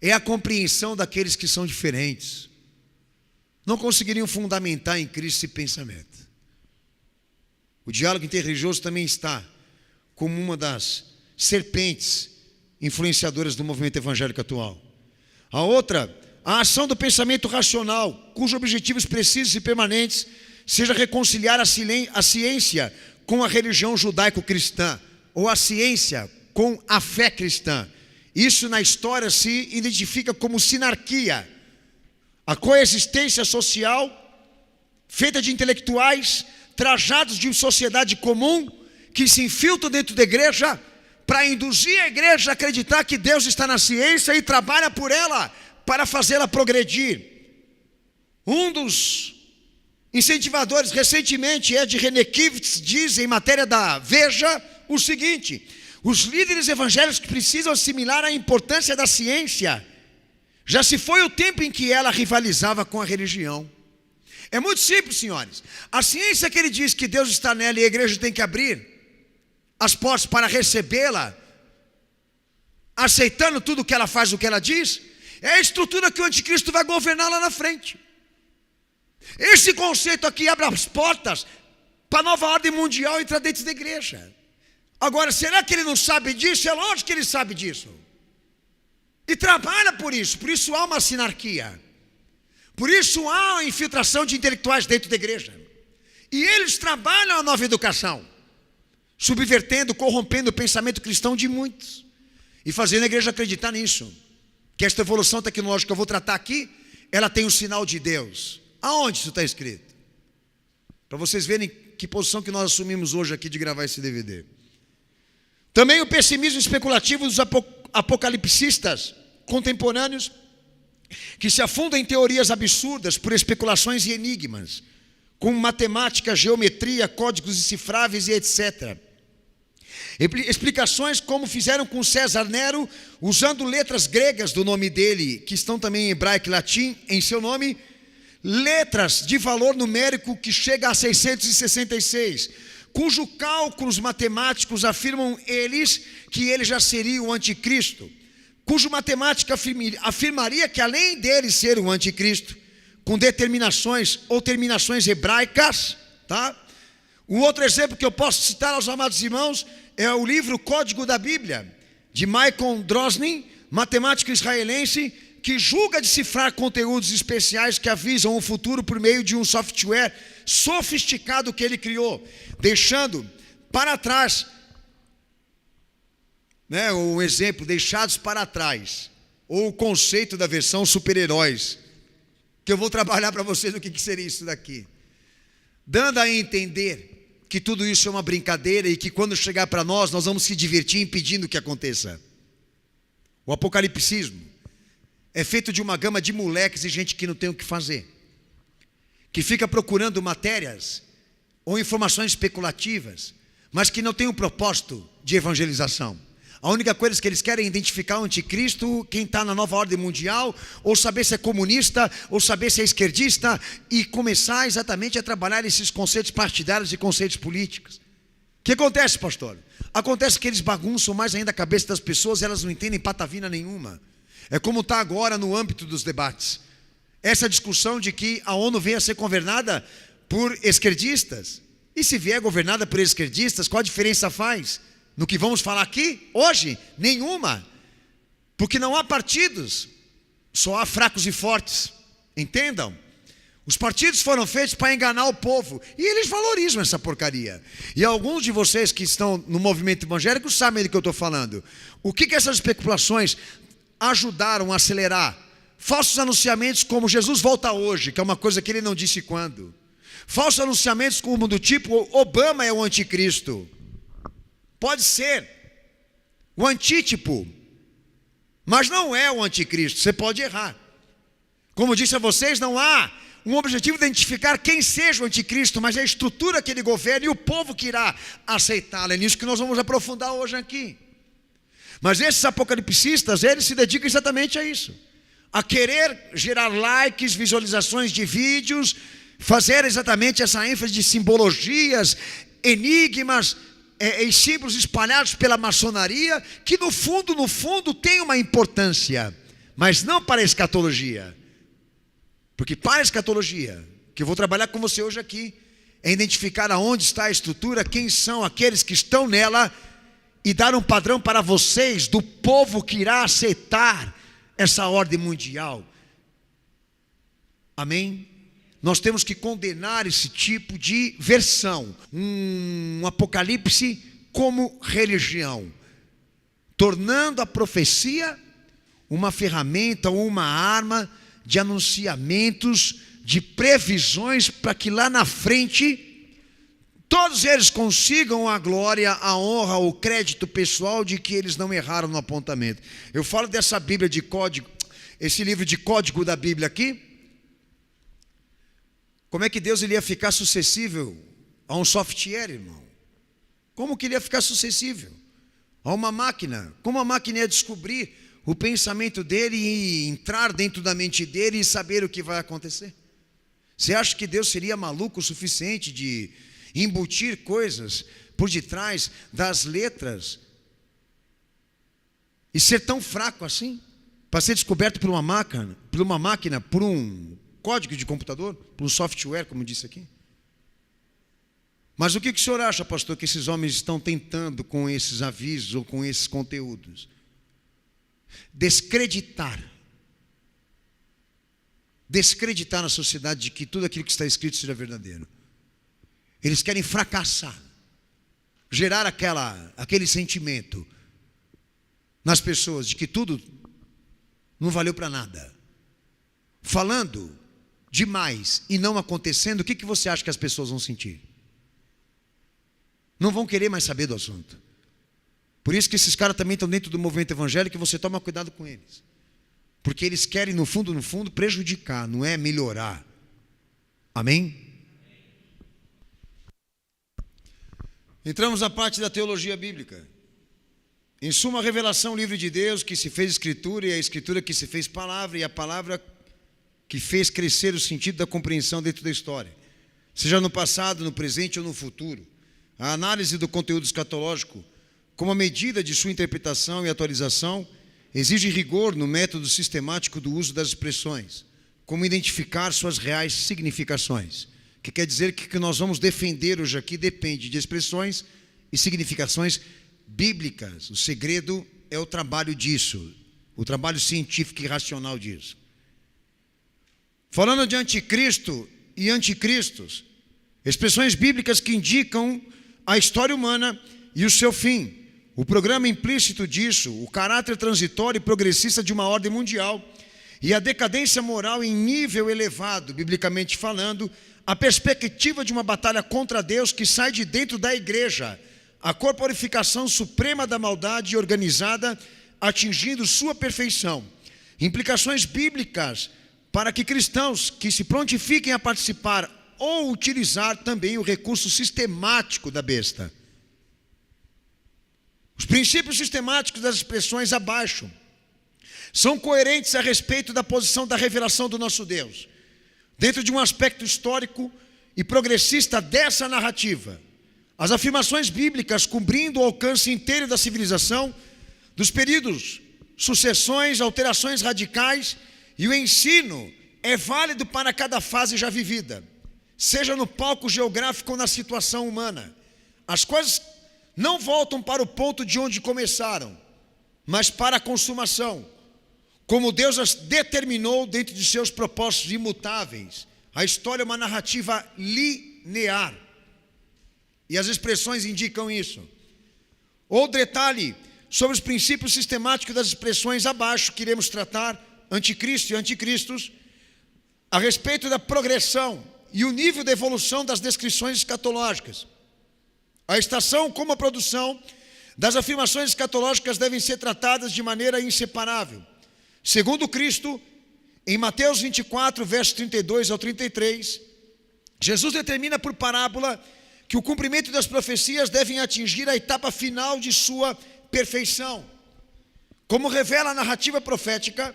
é a compreensão daqueles que são diferentes. Não conseguiriam fundamentar em Cristo esse pensamento. O diálogo interreligioso também está como uma das serpentes influenciadoras do movimento evangélico atual. A outra, a ação do pensamento racional, cujos objetivos precisos e permanentes seja reconciliar a ciência com a religião judaico-cristã, ou a ciência com a fé cristã. Isso na história se identifica como sinarquia, a coexistência social feita de intelectuais trajados de uma sociedade comum que se infiltram dentro da igreja para induzir a igreja a acreditar que Deus está na ciência e trabalha por ela para fazê-la progredir. Um dos incentivadores recentemente, Ed Renekiewicz, diz em matéria da Veja o seguinte: os líderes evangélicos precisam assimilar a importância da ciência. Já se foi o tempo em que ela rivalizava com a religião. É muito simples, senhores. A ciência que ele diz que Deus está nela e a igreja tem que abrir as portas para recebê-la, aceitando tudo que ela faz, o que ela diz, é a estrutura que o anticristo vai governar lá na frente. Esse conceito aqui abre as portas para a nova ordem mundial entrar dentro da igreja. Agora, será que ele não sabe disso? É lógico que ele sabe disso. E trabalha por isso há uma sinarquia. Por isso há a infiltração de intelectuais dentro da igreja. E eles trabalham a nova educação, subvertendo, corrompendo o pensamento cristão de muitos, e fazendo a igreja acreditar nisso, que esta evolução tecnológica que eu vou tratar aqui, ela tem o sinal de Deus. Aonde isso está escrito? Para vocês verem que posição que nós assumimos hoje aqui de gravar esse DVD. Também o pessimismo especulativo dos apocalipsistas contemporâneos, que se afundam em teorias absurdas por especulações e enigmas, com matemática, geometria, códigos decifráveis e etc. Explicações como fizeram com César Nero, usando letras gregas do nome dele, que estão também em hebraico e latim, em seu nome, letras de valor numérico que chega a 666, cujo cálculos matemáticos afirmam eles que ele já seria o anticristo, cujo matemática afirmaria que além dele ser o anticristo, com determinações ou terminações hebraicas, tá? Um outro exemplo que eu posso citar aos amados irmãos é o livro Código da Bíblia, de Michael Drosnin, matemático israelense, que julga decifrar conteúdos especiais que avisam o futuro por meio de um software sofisticado que ele criou, deixando para trás, um exemplo, deixados para trás, ou o conceito da versão super-heróis, que eu vou trabalhar para vocês o que seria isso daqui, dando a entender que tudo isso é uma brincadeira e que quando chegar para nós vamos se divertir impedindo que aconteça. O apocalipsismo é feito de uma gama de moleques e gente que não tem o que fazer, que fica procurando matérias ou informações especulativas, mas que não tem um propósito de evangelização. A única coisa que eles querem é identificar o anticristo, quem está na nova ordem mundial, ou saber se é comunista, ou saber se é esquerdista, e começar exatamente a trabalhar esses conceitos partidários e conceitos políticos. O que acontece, pastor? Acontece que eles bagunçam mais ainda a cabeça das pessoas, elas não entendem patavina nenhuma. É como está agora no âmbito dos debates. Essa discussão de que a ONU venha a ser governada por esquerdistas. E se vier governada por esquerdistas, qual a diferença faz? No que vamos falar aqui, hoje, nenhuma. Porque não há partidos, só há fracos e fortes. Entendam? Os partidos foram feitos para enganar o povo. E eles valorizam essa porcaria. E alguns de vocês que estão no movimento evangélico sabem do que eu estou falando. O que essas especulações ajudaram a acelerar? Falsos anunciamentos como Jesus volta hoje, que é uma coisa que ele não disse quando. Falsos anunciamentos como do tipo, Obama é o anticristo. Pode ser o antítipo, mas não é o anticristo. Você pode errar. Como disse a vocês, não há um objetivo de identificar quem seja o anticristo, mas a estrutura que ele governa e o povo que irá aceitá-lo. É nisso que nós vamos aprofundar hoje aqui. Mas esses apocalipsistas, eles se dedicam exatamente a isso, a querer gerar likes, visualizações de vídeos, fazer exatamente essa ênfase de simbologias, enigmas e símbolos espalhados pela maçonaria, que no fundo tem uma importância, mas não para a escatologia. Porque para a escatologia, que eu vou trabalhar com você hoje aqui, é identificar aonde está a estrutura, quem são aqueles que estão nela, e dar um padrão para vocês do povo que irá aceitar essa ordem mundial. Amém? Nós temos que condenar esse tipo de versão, um apocalipse como religião, tornando a profecia uma ferramenta ou uma arma de anunciamentos, de previsões, para que lá na frente todos eles consigam a glória, a honra, o crédito pessoal de que eles não erraram no apontamento. Eu falo dessa Bíblia de código, esse livro de código da Bíblia aqui. Como é que Deus ele ia ficar sucessível a um software, irmão? Como que ele ia ficar sucessível a uma máquina? Como a máquina ia descobrir o pensamento dele e entrar dentro da mente dele e saber o que vai acontecer? Você acha que Deus seria maluco o suficiente de embutir coisas por detrás das letras e ser tão fraco assim para ser descoberto por uma máquina, por um código de computador, por um software, como disse aqui? Mas o que o senhor acha, pastor, que esses homens estão tentando com esses avisos ou com esses conteúdos? Descreditar na sociedade de que tudo aquilo que está escrito seja verdadeiro. Eles querem fracassar, gerar aquele sentimento nas pessoas de que tudo não valeu para nada. Falando demais e não acontecendo, o que você acha que as pessoas vão sentir? Não vão querer mais saber do assunto. Por isso que esses caras também estão dentro do movimento evangélico, e você toma cuidado com eles. Porque eles querem, no fundo, prejudicar, não é melhorar. Amém? Entramos na parte da teologia bíblica. Em suma, a revelação livre de Deus que se fez escritura, e a escritura que se fez palavra, e a palavra que fez crescer o sentido da compreensão dentro da história, seja no passado, no presente ou no futuro. A análise do conteúdo escatológico, como a medida de sua interpretação e atualização, exige rigor no método sistemático do uso das expressões, como identificar suas reais significações. Que quer dizer que o que nós vamos defender hoje aqui depende de expressões e significações bíblicas. O segredo é o trabalho disso, o trabalho científico e racional disso. Falando de anticristo e anticristos, expressões bíblicas que indicam a história humana e o seu fim, o programa implícito disso, o caráter transitório e progressista de uma ordem mundial e a decadência moral em nível elevado, biblicamente falando, a perspectiva de uma batalha contra Deus que sai de dentro da igreja, a corporificação suprema da maldade organizada, atingindo sua perfeição. Implicações bíblicas para que cristãos que se prontifiquem a participar ou utilizar também o recurso sistemático da besta. Os princípios sistemáticos das expressões abaixo são coerentes a respeito da posição da revelação do nosso Deus, dentro de um aspecto histórico e progressista dessa narrativa. As afirmações bíblicas cobrindo o alcance inteiro da civilização, dos períodos, sucessões, alterações radicais, e o ensino é válido para cada fase já vivida, seja no palco geográfico ou na situação humana. As coisas não voltam para o ponto de onde começaram, mas para a consumação, como Deus as determinou dentro de seus propósitos imutáveis. A história é uma narrativa linear. E as expressões indicam isso. Outro detalhe sobre os princípios sistemáticos das expressões abaixo, que iremos tratar, anticristo e anticristos, a respeito da progressão e o nível de evolução das descrições escatológicas. A estação como a produção das afirmações escatológicas devem ser tratadas de maneira inseparável. Segundo Cristo, em Mateus 24, versos 32 ao 33, Jesus determina por parábola que o cumprimento das profecias devem atingir a etapa final de sua perfeição. Como revela a narrativa profética,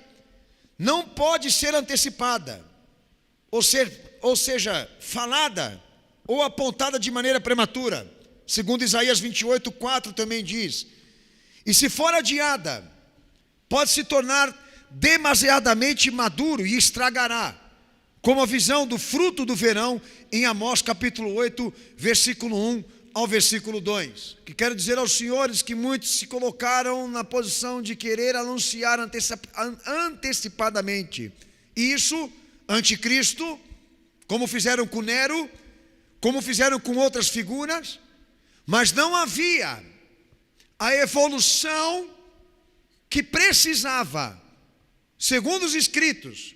não pode ser antecipada, ou seja, falada ou apontada de maneira prematura. Segundo Isaías 28, 4 também diz: e se for adiada, pode se tornar demasiadamente maduro e estragará, como a visão do fruto do verão em Amós capítulo 8, versículo 1 ao versículo 2. Que quero dizer aos senhores que muitos se colocaram na posição de querer anunciar antecipadamente isso, anticristo, como fizeram com Nero, como fizeram com outras figuras, mas não havia a evolução que precisava, segundo os escritos,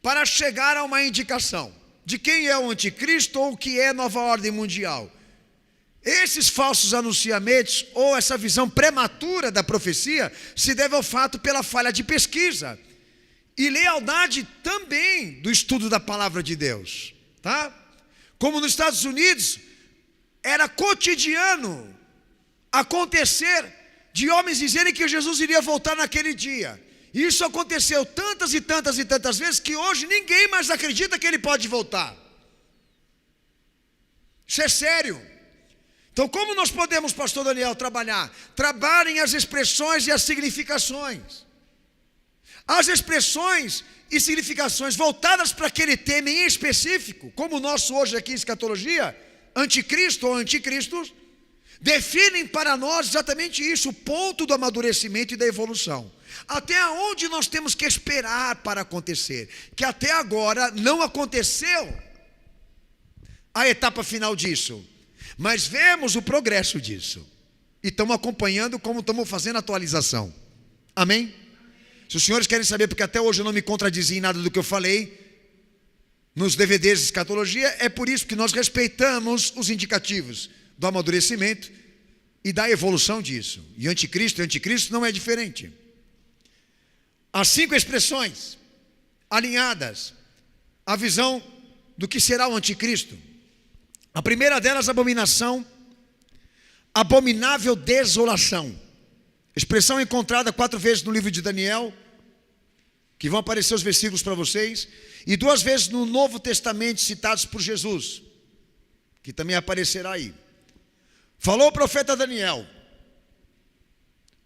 para chegar a uma indicação de quem é o anticristo ou o que é nova ordem mundial. Esses falsos anunciamentos ou essa visão prematura da profecia se deve ao fato pela falha de pesquisa e lealdade também do estudo da palavra de Deus, tá? Como nos Estados Unidos era cotidiano acontecer de homens dizerem que Jesus iria voltar naquele dia. Isso aconteceu tantas e tantas e tantas vezes que hoje ninguém mais acredita que ele pode voltar. Isso é sério. Então, como nós podemos, pastor Daniel, trabalhar? Trabalhem as expressões e as significações. As expressões e significações voltadas para aquele tema em específico, como o nosso hoje aqui, escatologia, anticristo ou anticristos, definem para nós exatamente isso, o ponto do amadurecimento e da evolução. Até onde nós temos que esperar para acontecer, que até agora não aconteceu a etapa final disso, mas vemos o progresso disso, e estamos acompanhando como estamos fazendo a atualização. Amém? Se os senhores querem saber, porque até hoje eu não me contradizi em nada do que eu falei nos DVDs de escatologia, é por isso que nós respeitamos os indicativos do amadurecimento e da evolução disso. E anticristo não é diferente. As 5 expressões alinhadas à visão do que será o anticristo. A primeira delas, abominação, abominável desolação. Expressão encontrada 4 vezes no livro de Daniel, que vão aparecer os versículos para vocês, e 2 vezes no Novo Testamento citados por Jesus, que também aparecerá aí. Falou o profeta Daniel.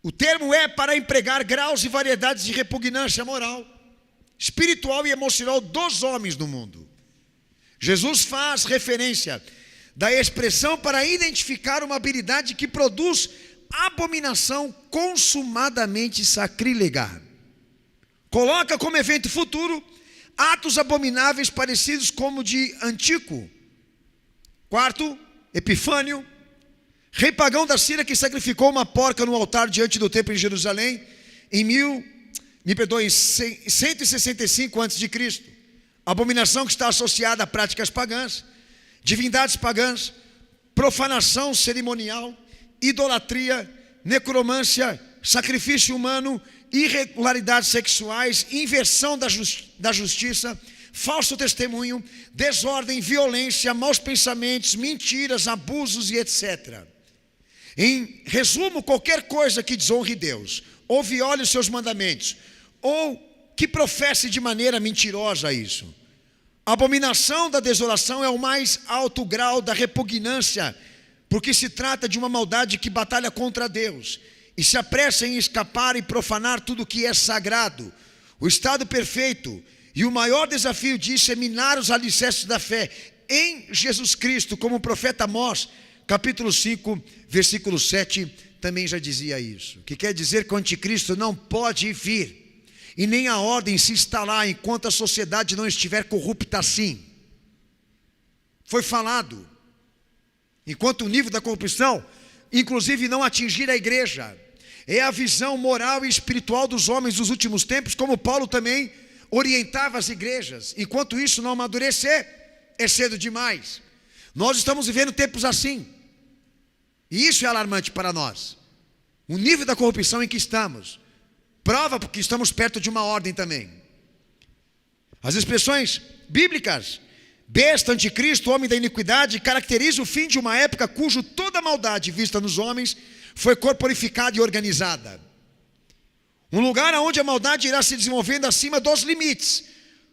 O termo é para empregar graus e variedades de repugnância moral, espiritual e emocional dos homens do mundo. Jesus faz referência da expressão para identificar uma habilidade que produz abominação consumadamente sacrílega. Coloca como evento futuro atos abomináveis parecidos como de Antíoco, quarto, Epifânio, rei pagão da Síria, que sacrificou uma porca no altar diante do templo em Jerusalém em 165 a.C. Abominação que está associada a práticas pagãs, divindades pagãs, profanação cerimonial, idolatria, necromância, sacrifício humano, irregularidades sexuais, inversão da justiça, falso testemunho, desordem, violência, maus pensamentos, mentiras, abusos e etc. Em resumo, qualquer coisa que desonre Deus, ou viole os seus mandamentos, ou que professe de maneira mentirosa isso. A abominação da desolação é o mais alto grau da repugnância, porque se trata de uma maldade que batalha contra Deus e se apressa em escapar e profanar tudo que é sagrado. O estado perfeito e o maior desafio disso é minar os alicerces da fé em Jesus Cristo, como o profeta Amós, capítulo 5, versículo 7, também já dizia isso. Que quer dizer que o anticristo não pode vir, e nem a ordem se instalar enquanto a sociedade não estiver corrupta assim. foi falado. Enquanto o nível da corrupção, inclusive, não atingir a igreja, é a visão moral e espiritual dos homens dos últimos tempos, como Paulo também orientava as igrejas. Enquanto isso não amadurecer, é cedo demais. Nós estamos vivendo tempos assim, e isso é alarmante para nós. O nível da corrupção em que estamos prova que estamos perto de uma ordem também. As expressões bíblicas, besta, anticristo, homem da iniquidade, caracteriza o fim de uma época cujo toda a maldade vista nos homens foi corporificada e organizada. Um lugar onde a maldade irá se desenvolvendo acima dos limites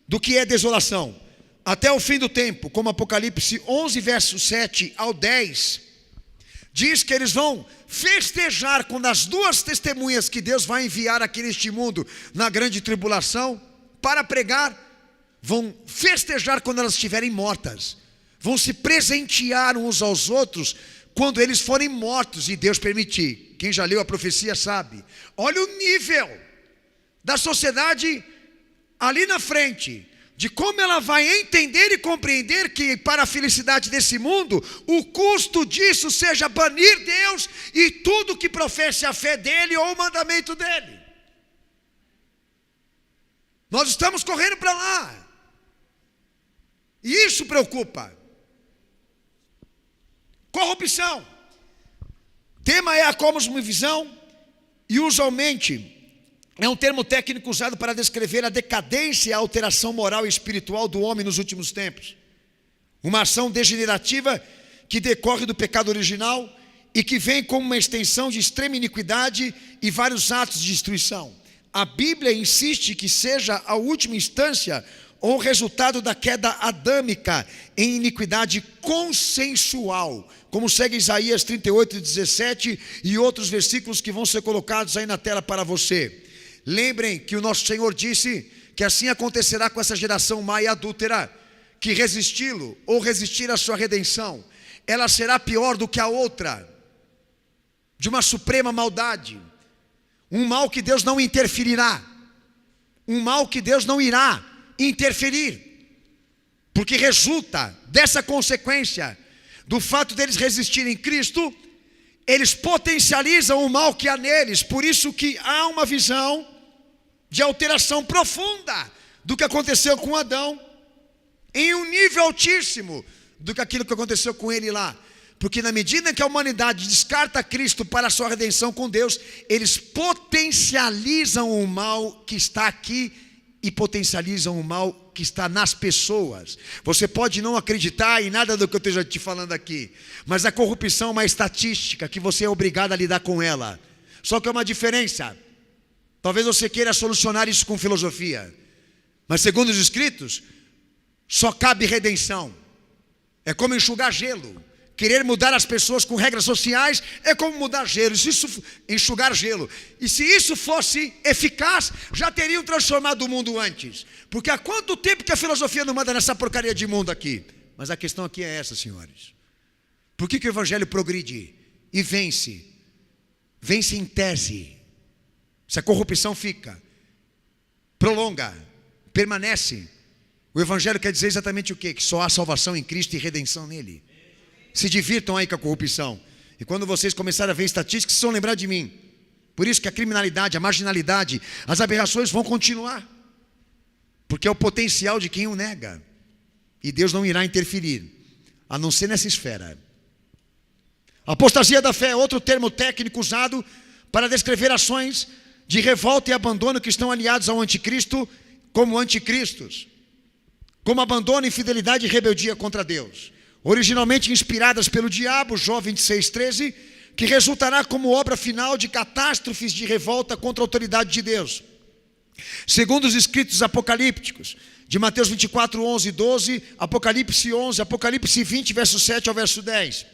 do que é desolação, até o fim do tempo, como Apocalipse 11, versos 7 ao 10, diz que eles vão festejar quando as duas testemunhas que Deus vai enviar aqui neste mundo, na grande tribulação, para pregar, vão festejar quando elas estiverem mortas, vão se presentear uns aos outros, quando eles forem mortos e Deus permitir. Quem já leu a profecia sabe. Olha o nível da sociedade ali na frente, de como ela vai entender e compreender que para a felicidade desse mundo, o custo disso seja banir Deus e tudo que professe a fé dele ou o mandamento dele. Nós estamos correndo para lá, e isso preocupa. Corrupção. Tema é a cosmovisão, e usualmente é um termo técnico usado para descrever a decadência e a alteração moral e espiritual do homem nos últimos tempos. Uma ação degenerativa que decorre do pecado original e que vem como uma extensão de extrema iniquidade e vários atos de destruição. A Bíblia insiste que seja a última instância ou resultado da queda adâmica em iniquidade consensual, como segue Isaías 38:17 e outros versículos que vão ser colocados aí na tela para você. Lembrem que o nosso Senhor disse que assim acontecerá com essa geração má e adúltera, que resisti-lo ou resistir à sua redenção, ela será pior do que a outra, de uma suprema maldade, um mal que Deus não interferirá, um mal que Deus não irá interferir, porque resulta dessa consequência do fato deles resistirem Cristo, eles potencializam o mal que há neles. Por isso que há uma visão de alteração profunda do que aconteceu com Adão, em um nível altíssimo do que aquilo que aconteceu com ele lá. Porque na medida que a humanidade descarta Cristo para a sua redenção com Deus, eles potencializam o mal que está aqui e potencializam o mal que está nas pessoas. Você pode não acreditar em nada do que eu esteja te falando aqui, mas a corrupção é uma estatística que você é obrigado a lidar com ela. Só que é uma diferença. Talvez você queira solucionar isso com filosofia, mas segundo os escritos, só cabe redenção. É como enxugar gelo. Querer mudar as pessoas com regras sociais é como mudar gelo, enxugar gelo. E se isso fosse eficaz, já teriam transformado o mundo antes. Porque há quanto tempo que a filosofia não manda nessa porcaria de mundo aqui? Mas a questão aqui é essa, senhores. Por que o evangelho progride e vence? Vence em tese. Se a corrupção fica, prolonga, permanece. O evangelho quer dizer exatamente o quê? Que só há salvação em Cristo e redenção nele. Se divirtam aí com a corrupção. E quando vocês começarem a ver estatísticas, vocês vão lembrar de mim. Por isso que a criminalidade, a marginalidade, as aberrações vão continuar. Porque é o potencial de quem o nega. E Deus não irá interferir, a não ser nessa esfera. Apostasia da fé é outro termo técnico usado para descrever ações de revolta e abandono que estão aliados ao anticristo como anticristos. Como abandono, infidelidade e rebeldia contra Deus. Originalmente inspiradas pelo diabo, Jó 26:13, que resultará como obra final de catástrofes de revolta contra a autoridade de Deus. Segundo os escritos apocalípticos, de Mateus 24, 11 e 12, Apocalipse 11, Apocalipse 20, verso 7 ao verso 10.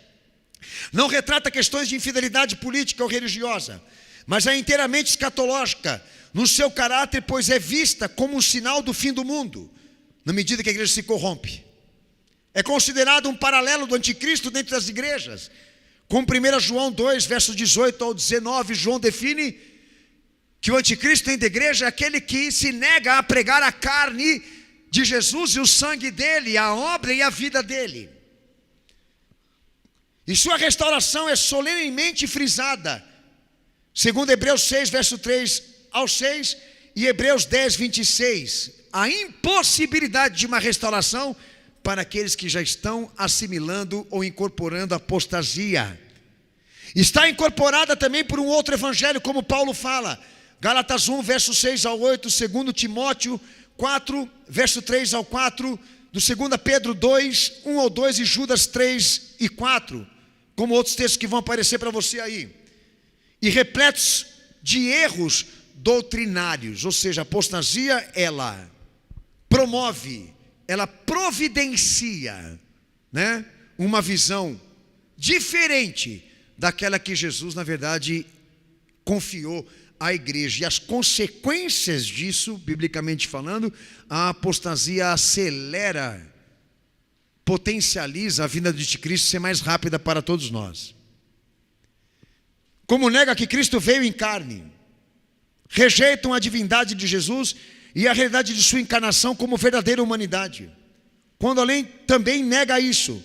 Não retrata questões de infidelidade política ou religiosa, mas é inteiramente escatológica no seu caráter, pois é vista como um sinal do fim do mundo, na medida que a igreja se corrompe. É considerado um paralelo do anticristo dentro das igrejas. Com 1 João 2, versos 18 ao 19, João define que o anticristo dentro da igreja é aquele que se nega a pregar a carne de Jesus e o sangue dele, a obra e a vida dele. E sua restauração é solenemente frisada, segundo Hebreus 6, verso 3 ao 6 e Hebreus 10, 26. A impossibilidade de uma restauração para aqueles que já estão assimilando ou incorporando a apostasia. Está incorporada também por um outro evangelho, como Paulo fala, Gálatas 1, verso 6 ao 8, 2 Timóteo 4, verso 3 ao 4, do 2 Pedro 2, 1 ao 2 e Judas 3 e 4, como outros textos que vão aparecer para você aí. E repletos de erros doutrinários, ou seja, a apostasia, ela promove, ela providencia, né, uma visão diferente daquela que Jesus, na verdade, confiou à igreja. E as consequências disso, biblicamente falando, a apostasia acelera, potencializa a vinda de Cristo ser mais rápida para todos nós. Como nega que Cristo veio em carne, rejeitam a divindade de Jesus e a realidade de sua encarnação como verdadeira humanidade. Quando além também nega isso,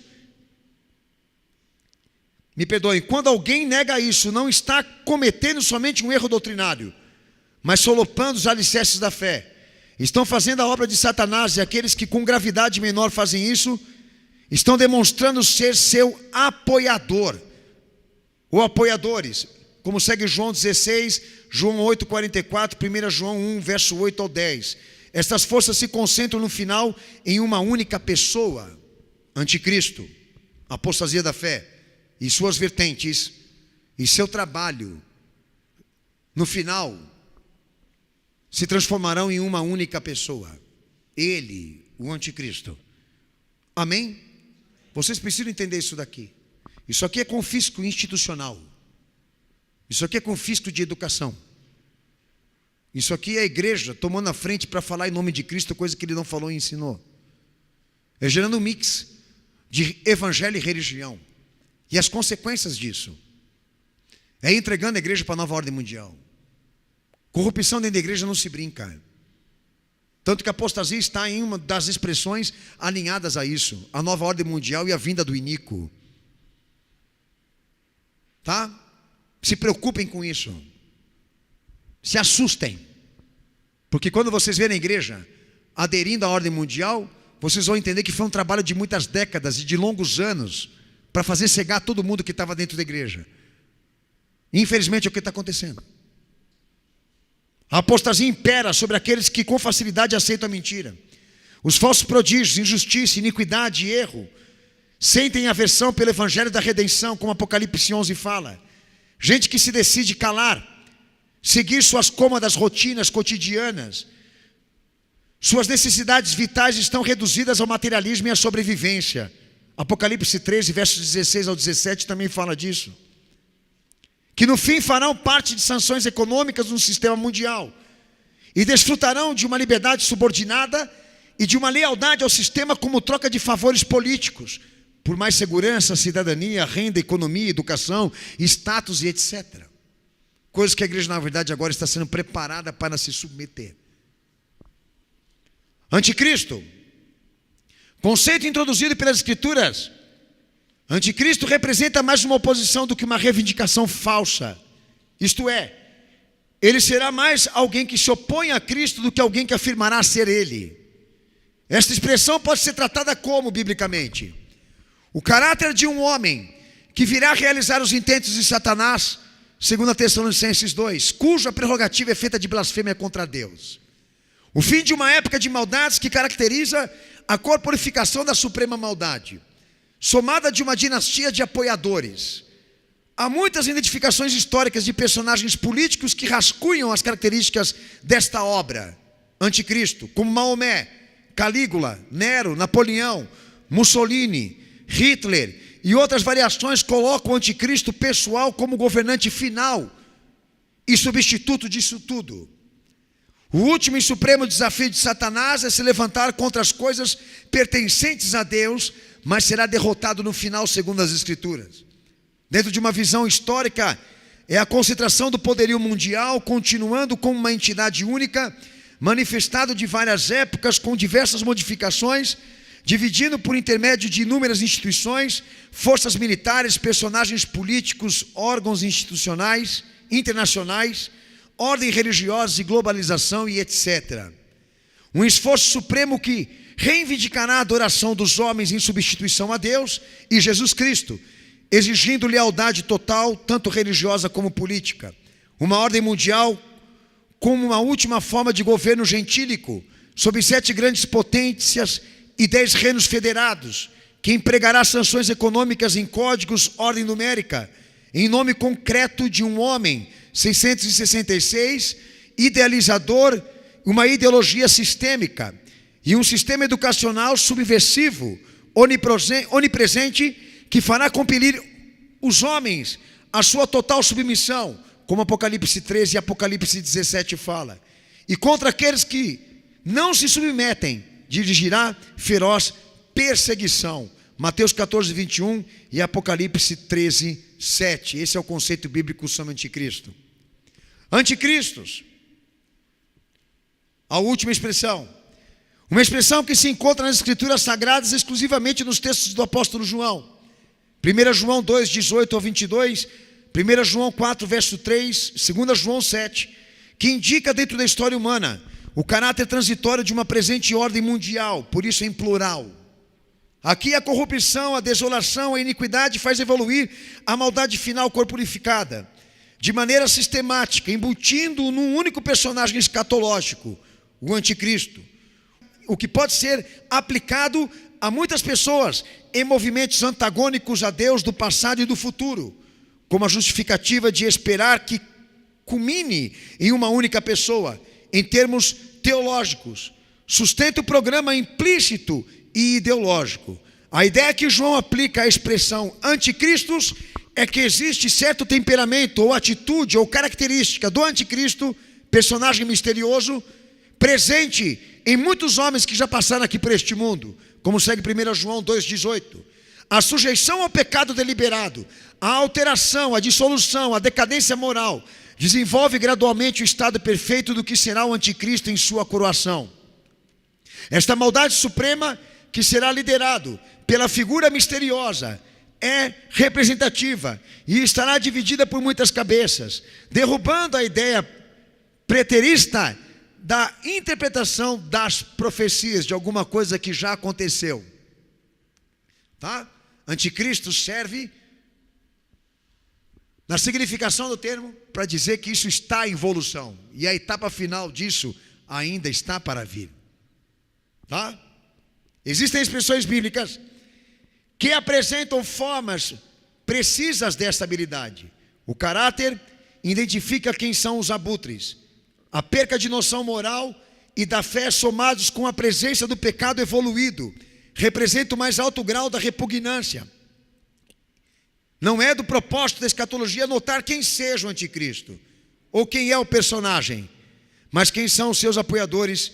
me perdoem, quando alguém nega isso, não está cometendo somente um erro doutrinário, mas solopando os alicerces da fé. Estão fazendo a obra de Satanás, e aqueles que com gravidade menor fazem isso, estão demonstrando ser seu apoiador, ou apoiadores, como segue João 16, João 8, 44, 1 João 1, verso 8 ao 10. Estas forças se concentram no final em uma única pessoa, anticristo, apostasia da fé, e suas vertentes, e seu trabalho, no final, se transformarão em uma única pessoa, ele, o anticristo. Amém? Vocês precisam entender isso daqui. Isso aqui é confisco institucional. Isso aqui é confisco de educação. Isso aqui é a igreja tomando a frente para falar em nome de Cristo, coisa que ele não falou e ensinou. É gerando um mix de evangelho e religião. E as consequências disso é entregando a igreja para a nova ordem mundial. Corrupção dentro da igreja não se brinca. Tanto que a apostasia está em uma das expressões alinhadas a isso, a nova ordem mundial e a vinda do iníquo. Tá? Se preocupem com isso. Se assustem. Porque quando vocês verem a igreja aderindo à ordem mundial, vocês vão entender que foi um trabalho de muitas décadas e de longos anos para fazer cegar todo mundo que estava dentro da igreja. Infelizmente é o que está acontecendo. A apostasia impera sobre aqueles que com facilidade aceitam a mentira. Os falsos prodígios, injustiça, iniquidade e erro sentem aversão pelo evangelho da redenção, como Apocalipse 11 fala. Gente que se decide calar, seguir suas cômodas rotinas cotidianas. Suas necessidades vitais estão reduzidas ao materialismo e à sobrevivência. Apocalipse 13, versos 16 ao 17 também fala disso. Que no fim farão parte de sanções econômicas no sistema mundial e desfrutarão de uma liberdade subordinada e de uma lealdade ao sistema como troca de favores políticos, por mais segurança, cidadania, renda, economia, educação, status e etc. Coisas que a igreja, na verdade, agora está sendo preparada para se submeter. Anticristo, conceito introduzido pelas Escrituras. Anticristo representa mais uma oposição do que uma reivindicação falsa. Isto é, ele será mais alguém que se opõe a Cristo do que alguém que afirmará ser ele. Esta expressão pode ser tratada como, biblicamente, o caráter de um homem que virá realizar os intentos de Satanás, segundo Tessalonicenses 2, cuja prerrogativa é feita de blasfêmia contra Deus. O fim de uma época de maldades que caracteriza a corporificação da suprema maldade, somada de uma dinastia de apoiadores. Há muitas identificações históricas de personagens políticos que rascunham as características desta obra, Anticristo, como Maomé, Calígula, Nero, Napoleão, Mussolini, Hitler e outras variações colocam o Anticristo pessoal como governante final e substituto disso tudo. O último e supremo desafio de Satanás é se levantar contra as coisas pertencentes a Deus, mas será derrotado no final, segundo as Escrituras. Dentro de uma visão histórica, é a concentração do poderio mundial, continuando como uma entidade única, manifestado de várias épocas, com diversas modificações, dividindo por intermédio de inúmeras instituições, forças militares, personagens políticos, órgãos institucionais, internacionais, ordem religiosa e globalização e etc. Um esforço supremo que reivindicará a adoração dos homens em substituição a Deus e Jesus Cristo, exigindo lealdade total, tanto religiosa como política. Uma ordem mundial como uma última forma de governo gentílico, sob 7 grandes potências e 10 reinos federados, que empregará sanções econômicas em códigos, ordem numérica, em nome concreto de um homem, 666, idealizador, uma ideologia sistêmica e um sistema educacional subversivo, onipresente, que fará compelir os homens à sua total submissão, como Apocalipse 13 e Apocalipse 17 fala. E contra aqueles que não se submetem, dirigirá feroz perseguição. Mateus 14, 21 e Apocalipse 13, 7. Esse é o conceito bíblico sobre anticristo. Anticristos, a última expressão. Uma expressão que se encontra nas escrituras sagradas exclusivamente nos textos do apóstolo João. 1 João 2, 18 ao 22, 1 João 4, verso 3, 2 João 7, que indica dentro da história humana o caráter transitório de uma presente ordem mundial, por isso em plural. Aqui a corrupção, a desolação, a iniquidade faz evoluir a maldade final corporificada, de maneira sistemática, embutindo num único personagem escatológico, o anticristo. O que pode ser aplicado a muitas pessoas em movimentos antagônicos a Deus do passado e do futuro, como a justificativa de esperar que culmine em uma única pessoa, em termos teológicos, sustenta o programa implícito e ideológico. A ideia que João aplica à expressão anticristos é que existe certo temperamento ou atitude ou característica do anticristo, personagem misterioso, presente em muitos homens que já passaram aqui por este mundo, como segue 1 João 2,18. A sujeição ao pecado deliberado, a alteração, a dissolução, a decadência moral, desenvolve gradualmente o estado perfeito do que será o anticristo em sua coroação. Esta maldade suprema, que será liderado pela figura misteriosa, é representativa e estará dividida por muitas cabeças, derrubando a ideia preterista da interpretação das profecias de alguma coisa que já aconteceu. Tá? Anticristo serve, na significação do termo, para dizer que isso está em evolução. E a etapa final disso ainda está para vir. Tá? Existem expressões bíblicas que apresentam formas precisas dessa habilidade. O caráter identifica quem são os abutres. A perca de noção moral e da fé somados com a presença do pecado evoluído representa o mais alto grau da repugnância. Não é do propósito da escatologia notar quem seja o anticristo, ou quem é o personagem, mas quem são os seus apoiadores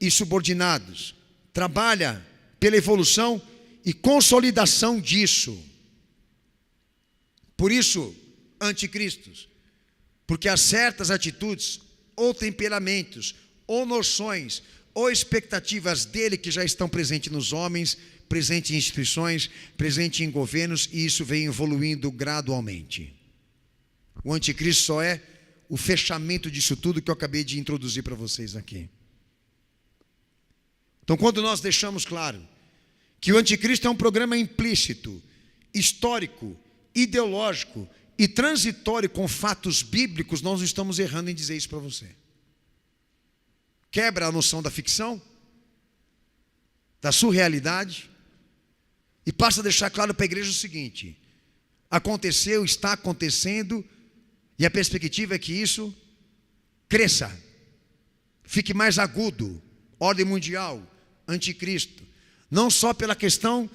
e subordinados. Trabalha pela evolução e consolidação disso. Por isso, anticristos, porque há certas atitudes, ou temperamentos, ou noções, ou expectativas dele que já estão presentes nos homens, presente em instituições, presente em governos, e isso vem evoluindo gradualmente. O anticristo só é o fechamento disso tudo que eu acabei de introduzir para vocês aqui. Então, quando nós deixamos claro que o anticristo é um programa implícito, histórico, ideológico e transitório com fatos bíblicos, nós não estamos errando em dizer isso para você. Quebra a noção da ficção, da surrealidade, e passa a deixar claro para a igreja o seguinte: aconteceu, está acontecendo, e a perspectiva é que isso cresça, fique mais agudo. Ordem mundial, anticristo, não só pela questão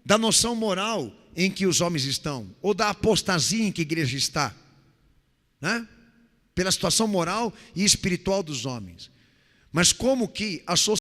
da noção moral em que os homens estão, ou da apostasia em que a igreja está, né? Pela situação moral e espiritual dos homens, mas como que a sociedade